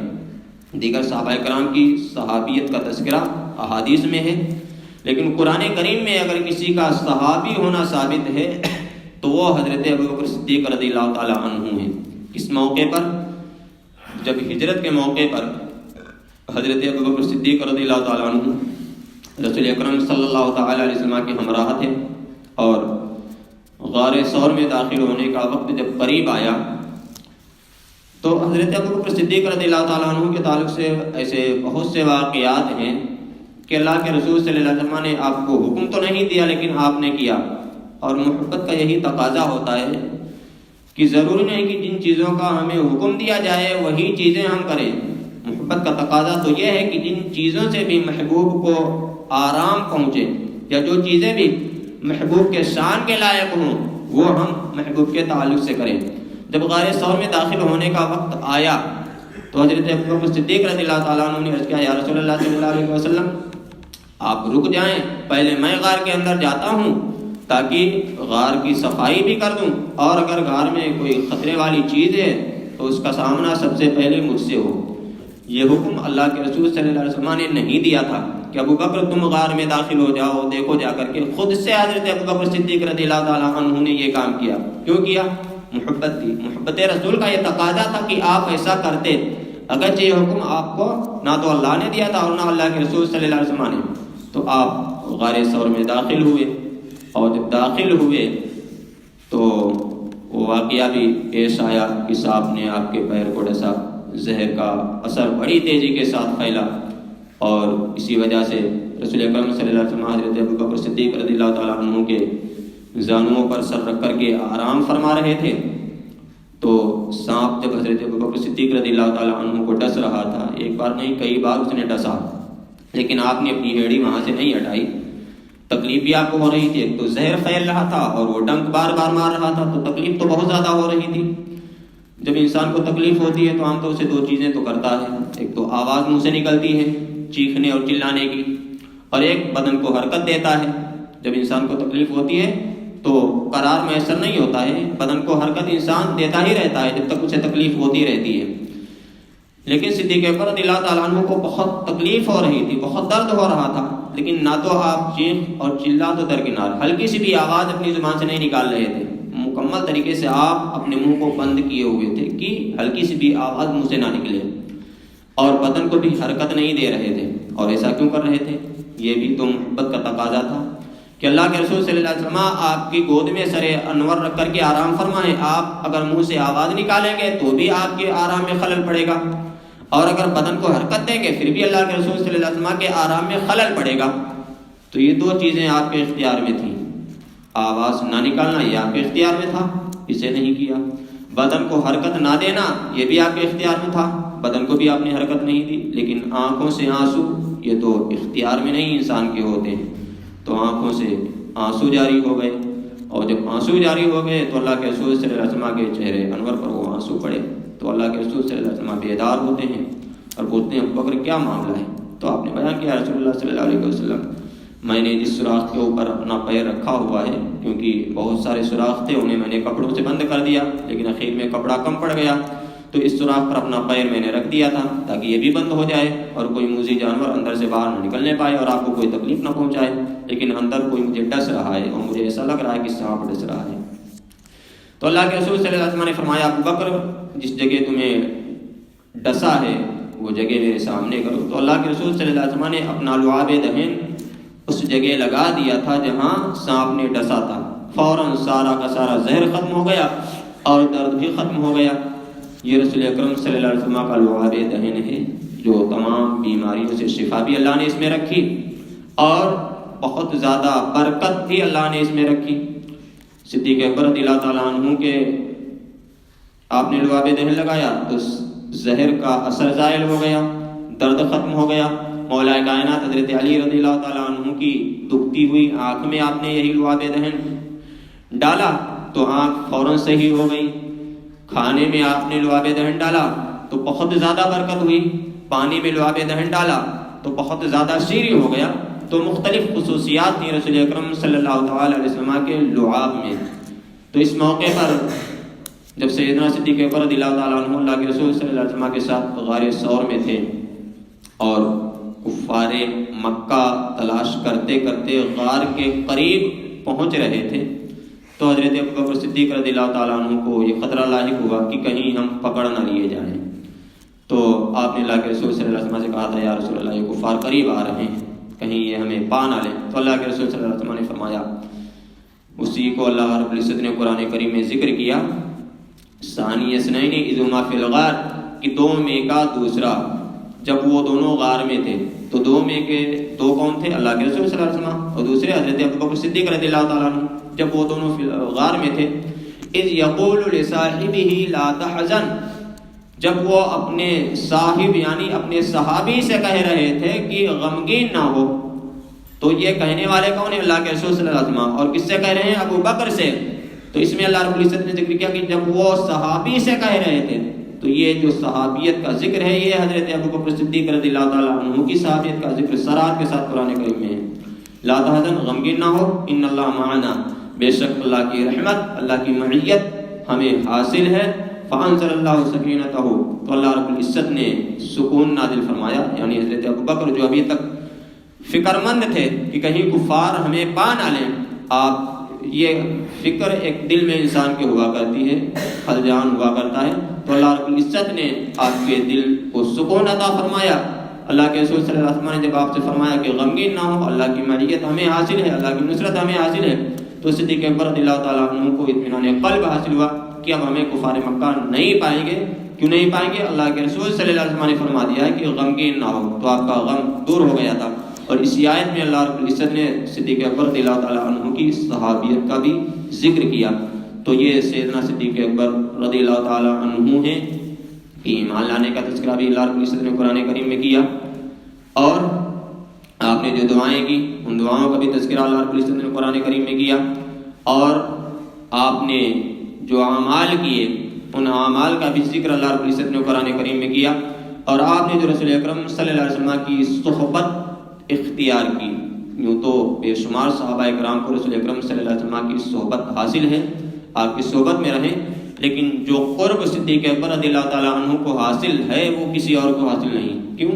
دیگر صحابہ کرام کی صحابیت کا تذکرہ احادیث میں ہے، لیکن قرآن کریم میں اگر کسی کا صحابی ہونا ثابت ہے تو وہ حضرت ابوبکر صدیق رضی اللہ تعالیٰ عنہ ہیں. اس موقع پر جب ہجرت کے موقع پر حضرت ابوبکر صدیق رضی اللہ تعالیٰ عنہ رسول اکرم صلی اللہ تعالیٰ علیہ وسلم کے ہمراہ تھے، اور غار ثور میں داخل ہونے کا وقت جب قریب آیا تو حضرت ابوبکر صدیق رضی اللہ تعالیٰ عنہ کے تعلق سے ایسے بہت سے واقعات ہیں کہ اللہ کے رسول صلی اللہ علیہ وسلم نے آپ کو حکم تو نہیں دیا لیکن آپ نے کیا. اور محبت کا یہی تقاضا ہوتا ہے کہ ضروری نہیں کہ جن چیزوں کا ہمیں حکم دیا جائے وہی چیزیں ہم کریں. محبت کا تقاضا تو یہ ہے کہ جن چیزوں سے بھی محبوب کو آرام پہنچے یا جو چیزیں بھی محبوب کے شان کے لائق ہوں وہ ہم محبوب کے تعلق سے کریں. جب غار ثور میں داخل ہونے کا وقت آیا تو حضرت ابوبکر صدیق رضی اللہ تعالیٰ عنہ نے عرض کیا یا رسول اللہ صلی اللہ علیہ وسلم آپ رک جائیں، پہلے میں غار کے اندر جاتا ہوں تاکہ غار کی صفائی بھی کر دوں، اور اگر غار میں کوئی خطرے والی چیز ہے تو اس کا سامنا سب سے پہلے مجھ سے ہو. یہ حکم اللہ کے رسول صلی اللہ علیہ وسلم نے نہیں دیا تھا کہ ابوبکر تم غار میں داخل ہو جاؤ دیکھو جا کر کے. خود سے حضرت ابوبکر صدیق رضی اللہ تعالیٰ عنہ نے یہ کام کیا. کیوں کیا؟ محبت تھی، محبت رسول کا یہ تقاضا تھا کہ آپ ایسا کرتے، اگرچہ یہ حکم آپ کو نہ تو اللہ نے دیا تھا اور نہ اللہ کے رسول صلی اللہ علیہ وسلم نے. تو آپ غار ثور میں داخل ہوئے، اور جب داخل ہوئے تو وہ واقعہ بھی پیش آیا کہ سانپ نے آپ کے پیر کو ڈسا، زہر کا اثر بڑی تیزی کے ساتھ پھیلا، اور اسی وجہ سے رسول اکرم صلی اللہ علیہ وسلم حضرت ابوبکر صدیق رضی اللہ تعالیٰ عنہ کے زانوؤں پر سر رکھ کر کے آرام فرما رہے تھے تو سانپ جب حضرت ابوبکر صدیق رضی اللہ تعالیٰ عنہ کو ڈس رہا تھا، ایک بار نہیں کئی بار اس نے ڈسا، لیکن آپ نے اپنی ہیڑی وہاں سے نہیں ہٹائی. تکلیف بھی آپ کو ہو رہی تھی، ایک تو زہر پھیل رہا تھا اور وہ ڈنک بار بار مار رہا تھا، تو تکلیف تو بہت زیادہ ہو رہی تھی. جب انسان کو تکلیف ہوتی ہے تو عام طور سے دو چیزیں تو کرتا ہے، ایک تو آواز منہ سے نکلتی ہے چیخنے اور چلانے کی، اور ایک بدن کو حرکت دیتا ہے. جب انسان کو تکلیف ہوتی ہے تو قرار میسر نہیں ہوتا ہے، بدن کو حرکت انسان دیتا ہی رہتا ہے جب تک اسے تکلیف ہوتی رہتی ہے. لیکن صدیق اکبر رضی اللہ تعالیٰ عنہ کو بہت تکلیف ہو رہی تھی، بہت درد ہو رہا تھا، لیکن نہ تو آپ چیخ اور چلا تو درکنار، ہلکی سی بھی آواز اپنی زبان سے نہیں نکال رہے تھے. مکمل طریقے سے آپ اپنے منہ کو بند کیے ہوئے تھے کہ ہلکی سی بھی آواز منہ سے نہ نکلے، اور بدن کو بھی حرکت نہیں دے رہے تھے. اور ایسا کیوں کر رہے تھے؟ یہ بھی تو محبت کا تقاضا تھا کہ اللہ کے رسول صلی اللہ علیہ وسلم آپ کی گود میں سر انور رکھ کر کے آرام فرمائیں. آپ اگر منہ سے آواز نکالیں گے تو بھی آپ کے آرام میں خلل پڑے گا، اور اگر بدن کو حرکت دیں گے پھر بھی اللہ کے رسول صلی اللہ علیہ وسلم کے آرام میں خلل پڑے گا. تو یہ دو چیزیں آپ کے اختیار میں تھیں، آواز نہ نکالنا یہ آپ کے اختیار میں تھا، اسے نہیں کیا. بدن کو حرکت نہ دینا یہ بھی آپ کے اختیار میں تھا، بدن کو بھی آپ نے حرکت نہیں دی، لیکن آنکھوں سے آنسو یہ تو اختیار میں نہیں انسان کے ہوتے ہیں، تو آنکھوں سے آنسو جاری ہو گئے، اور جب آنسو جاری ہو گئے تو اللہ کے رسول صلی اللہ علیہ وسلم کے چہرے انور پر وہ آنسو پڑے، تو اللہ کے رسول صلی اللہ علیہ وسلم بیدار ہوتے ہیں اور پوچھتے ہیں ابو بکر کیا معاملہ ہے؟ تو آپ نے بیان کیا رسول اللہ صلی اللہ علیہ وسلم میں نے جس سوراخ کے اوپر اپنا پیر رکھا ہوا ہے، کیونکہ بہت سارے سوراخ تھے انہیں میں نے کپڑوں سے بند کر دیا، لیکن اخیر میں کپڑا کم پڑ گیا تو اس سوراخ پر اپنا پیر میں نے رکھ دیا تھا تاکہ یہ بھی بند ہو جائے اور کوئی موذی جانور اندر سے باہر نہ نکلنے پائے اور آپ کو کوئی تکلیف نہ پہنچائے، لیکن اندر کوئی مجھے ڈس رہا ہے اور مجھے ایسا لگ رہا ہے کہ سانپ ڈس رہا ہے۔ تو اللہ کے رسول صلی اللہ علیہ وسلم نے فرمایا ابو بکر جس جگہ تمہیں ڈسا ہے وہ جگہ میرے سامنے کرو، تو اللہ کے رسول صلی اللہ علیہ وسلم نے اپنا لعاب دہن اس جگہ لگا دیا تھا جہاں سانپ نے ڈسا تھا، فوراً سارا کا سارا زہر ختم ہو گیا اور درد بھی ختم ہو گیا۔ یہ رسول اکرم صلی اللہ علیہ وسلم کا لعاب دہن ہے جو تمام بیماریوں سے شفا بھی اللہ نے اس میں رکھی اور بہت زیادہ برکت بھی اللہ نے اس میں رکھی۔ صدیق اکبر رضی اللہ تعالیٰ عنہ کے آپ نے لعاب دہن لگایا تو زہر کا اثر زائل ہو گیا، درد ختم ہو گیا۔ مولا کائنات حضرت علی رضی اللہ تعالیٰ عنہ کی دکھتی ہوئی آنکھ میں آپ نے یہی لعاب دہن ڈالا تو آنکھ فوراً صحیح ہو گئی۔ کھانے میں آپ نے لعاب دہن ڈالا تو بہت زیادہ برکت ہوئی، پانی میں لعاب دہن ڈالا تو بہت زیادہ شیریں ہو گیا۔ تو مختلف خصوصیات تھیں رسول اکرم صلی اللہ تعالیٰ علیہ وسلم کے لعاب میں۔ تو اس موقع پر جب سیدنا صدیق اکبر رضی اللہ تعالیٰ عنہ اللہ کے رسول صلی اللہ علیہ وسلم کے ساتھ غار ثور میں تھے اور کفار مکہ تلاش کرتے کرتے غار کے قریب پہنچ رہے تھے، تو حضرت ابوبکر صدیق رضی اللہ تعالیٰ عنہ کو یہ خطرہ لاحق ہوا کہ کہیں ہم پکڑ نہ لیے جائیں، تو آپ نے اللہ کے رسول صلی اللہ علیہ وسلم سے کہا تھا یا رسول اللہ یہ کفار قریب آ رہے ہیں، کہیں یہ ہمیں پا نہ لیں۔ تو اللہ کے رسول صلی اللہ علیہ وسلم نے فرمایا، اسی کو اللہ رب العزت نے قرآن کریم میں ذکر کیا، ثانی اثنین اذ ہما فی الغار، کہ دو میں کا دوسرا جب وہ دونوں غار میں تھے، تو دو میں کے دو کون تھے؟ اللہ کے رسول صلی اللہ علیہ وسلم اور دوسرے حضرت ابوبکر صدیق رضی اللہ تعالیٰ عنہ، جب وہ دونوں غار میں تھے، اذ یقول لصاحبہ لا تحزن، جب وہ اپنے صاحب یعنی اپنے صحابی سے کہہ رہے تھے کہ غمگین نہ ہو، تو یہ کہنے والے کون ہیں؟ اللہ کے رسول صلی اللہ علیہ وسلم، اور کس سے کہہ رہے ہیں؟ ابو بکر سے۔ تو اس میں اللہ رب العزت نے ذکر کیا کہ جب وہ صحابی سے کہہ رہے تھے، تو یہ جو صحابیت کا ذکر ہے یہ حضرت ابوبکر صدیق رضی اللہ تعالیٰ عنہ کی صحابیت کا ذکر سرات کے ساتھ قرآن کریم میں ہے۔ لا تحزن، غمگین نہ ہو، ان اللہ معنا، بے شک اللہ کی رحمت، اللہ کی معیت ہمیں حاصل ہے۔ فانزل اللہ سکینتہ، تو اللہ رب العزت نے سکون نازل فرمایا، یعنی حضرت ابوبکر جو ابھی تک فکر مند تھے کہ کہیں کفار ہمیں پا نہ لیں، آپ یہ فکر ایک دل میں انسان کے ہوا کرتی ہے، خلجان ہوا کرتا ہے، تو اللہ رب العزت نے آپ کے دل کو سکون عطا فرمایا۔ اللہ کے رسول صلی اللہ علیہ وسلم نے جب آپ سے فرمایا کہ غمگین نہ ہو، اللہ کی معیت ہمیں حاصل ہے، اللہ کی نصرت ہمیں حاصل ہے، تو صدیق اکبر رضی اللہ تعالیٰ عنہ کو اطمینان قلب حاصل ہوا کہ اب ہمیں کفار مکہ نہیں پائیں گے۔ کیوں نہیں پائیں گے؟ اللہ کے رسول صلی اللہ علیہ وسلم نے فرما دیا ہے کہ غمگین نہ ہو، تو آپ کا غم دور ہو گیا تھا۔ اور اسی آیت میں اللہ رب العزت نے صدیق اکبر رضی اللہ تعالیٰ عنہ کی صحابیت کا بھی ذکر کیا۔ تو یہ سیدنا صدیق اکبر رضی اللہ تعالیٰ عنہ ہیں، ایمان لانے کا تذکرہ بھی اللہ رب العزت نے قرآن کریم میں کیا، اور آپ نے جو دعائیں کی ان دعاؤں کا بھی تذکرہ اللہ رب العزت نے قرآن کریم میں کیا، اور آپ نے جو اعمال کیے ان اعمال کا بھی ذکر اللہ رب العزت نے قرآن کریم میں کیا، اور آپ نے جو رسول اکرم صلی اللہ علیہ وسلم کی صحبت اختیار کی۔ یوں تو بے شمار صحابہ کرام کو رسول اکرم صلی اللہ علیہ وسلم کی صحبت حاصل ہے، آپ کی صحبت میں رہیں، لیکن جو قرب صدیق اکبر رضی اللہ تعالیٰ عنہ کو حاصل ہے وہ کسی اور کو حاصل نہیں۔ کیوں؟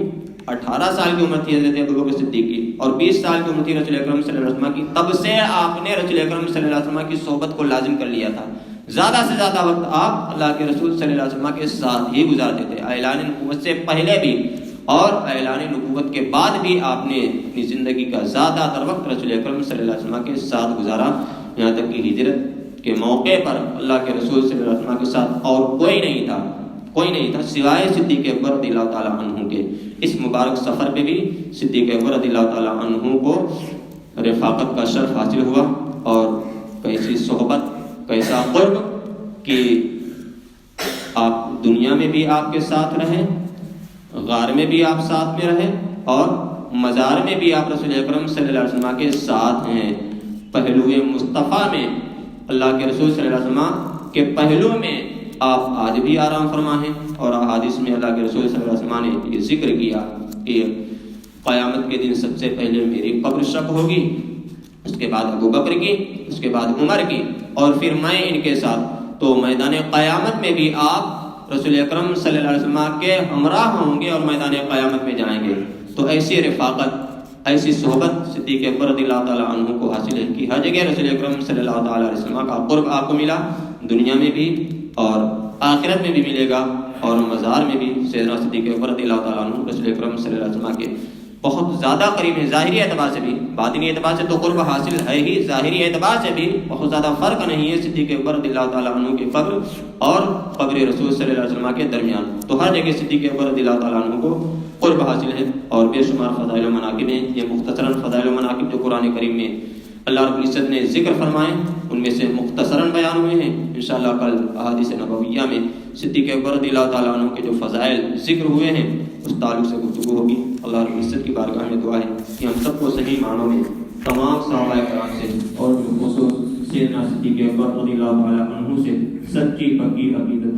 18 سال کی عمر تھی حضرت ابوبکر صدیق کی اور 20 سال کی عمر تھی رسول اکرم صلی اللہ علیہ وسلم کی، تب سے آپ نے رسول اکرم صلی اللہ علیہ وسلم کی صحبت کو لازم کر لیا تھا۔ زیادہ سے زیادہ وقت آپ اللہ کے رسول صلی اللہ علیہ وسلم کے ساتھ ہی گزارتے تھے، اعلان نبوت سے پہلے بھی اور اعلان نبوت کے بعد بھی آپ نے اپنی زندگی کا زیادہ تر وقت رسول اکرم صلی اللہ علیہ وسلم کے ساتھ گزارا، یہاں تک کہ ہجرت کے موقع پر اللہ کے رسول صلی اللہ علیہ وسلم کے ساتھ اور کوئی نہیں تھا سوائے صدیق اکبر رضی اللہ تعالیٰ عنہ کے۔ اس مبارک سفر پہ بھی صدیق اکبر رضی اللہ تعالیٰ عنہ کو رفاقت کا شرف حاصل ہوا، اور کیسی صحبت، کیسا قرب کہ آپ دنیا میں بھی آپ کے ساتھ رہیں، غار میں بھی آپ ساتھ میں رہیں، اور مزار میں بھی آپ رسول اکرم صلی اللہ علیہ وسلم کے ساتھ ہیں۔ پہلو مصطفیٰ میں، اللہ کے رسول صلی اللہ علیہ وسلم کے پہلو میں آپ آج بھی آرام فرما ہیں۔ اور احادیث میں اللہ کے رسول صلی اللہ علیہ وسلم نے یہ ذکر کیا کہ قیامت کے دن سب سے پہلے میری قبر شق ہوگی، اس کے بعد ابو بکر کی، اس کے بعد عمر کی، اور پھر میں ان کے ساتھ۔ تو میدان قیامت میں بھی آپ رسول اکرم صلی اللہ علیہ وسلم کے ہمراہ ہوں گے اور میدان قیامت میں جائیں گے۔ تو ایسی رفاقت، ایسی صحبت صدیق اکبر رضی اللہ تعالیٰ عنہ کو حاصل ہے کہ ہر جگہ رسول اکرم صلی اللہ تعالیٰ علیہ وسلم کا قرب آپ کو ملا، دنیا میں بھی اور آخرت میں بھی ملے گا، اور مزار میں بھی سیدنا صدیق اکبر رضی اللہ تعالیٰ عنہ رسول اکرم صلی اللہ علیہ وسلم کے بہت زیادہ قریب ہے۔ ظاہری اعتبار سے بھی، باطنی اعتبار سے تو قرب حاصل ہے ہی، ظاہری اعتبار سے بھی بہت زیادہ فرق نہیں ہے صدیق اکبر رضی اللہ تعالیٰ عنہ کی قبر اور قبر رسول صلی اللہ علیہ وسلم کے درمیان۔ تو ہر جگہ صدیق اکبر رضی اللہ تعالیٰ عنہ کو قرب حاصل ہے، اور بے شمار فضائل و مناقب ہیں۔ یہ مختصراً فضائل و مناقب جو قرآن کریم میں اللہ رب العزت نے ذکر فرمائے، ان میں سے مختصراً بیان ہوئے ہیں۔ انشاءاللہ کل احادیث نبویہ میں صدیق اکبر رضی اللہ تعالیٰ عنہ کے جو فضائل ذکر ہوئے ہیں اس تعلق سے گفتگو ہوگی۔ اللہ رب العزت کی بارگاہ میں دعا ہے کہ ہم سب کو صحیح معنوں میں تمام صحابہ کرام سے اور بالخصوص سیدنا صدیق اکبر رضی اللہ تعالیٰ عنہ سے سچی پکی عقیدت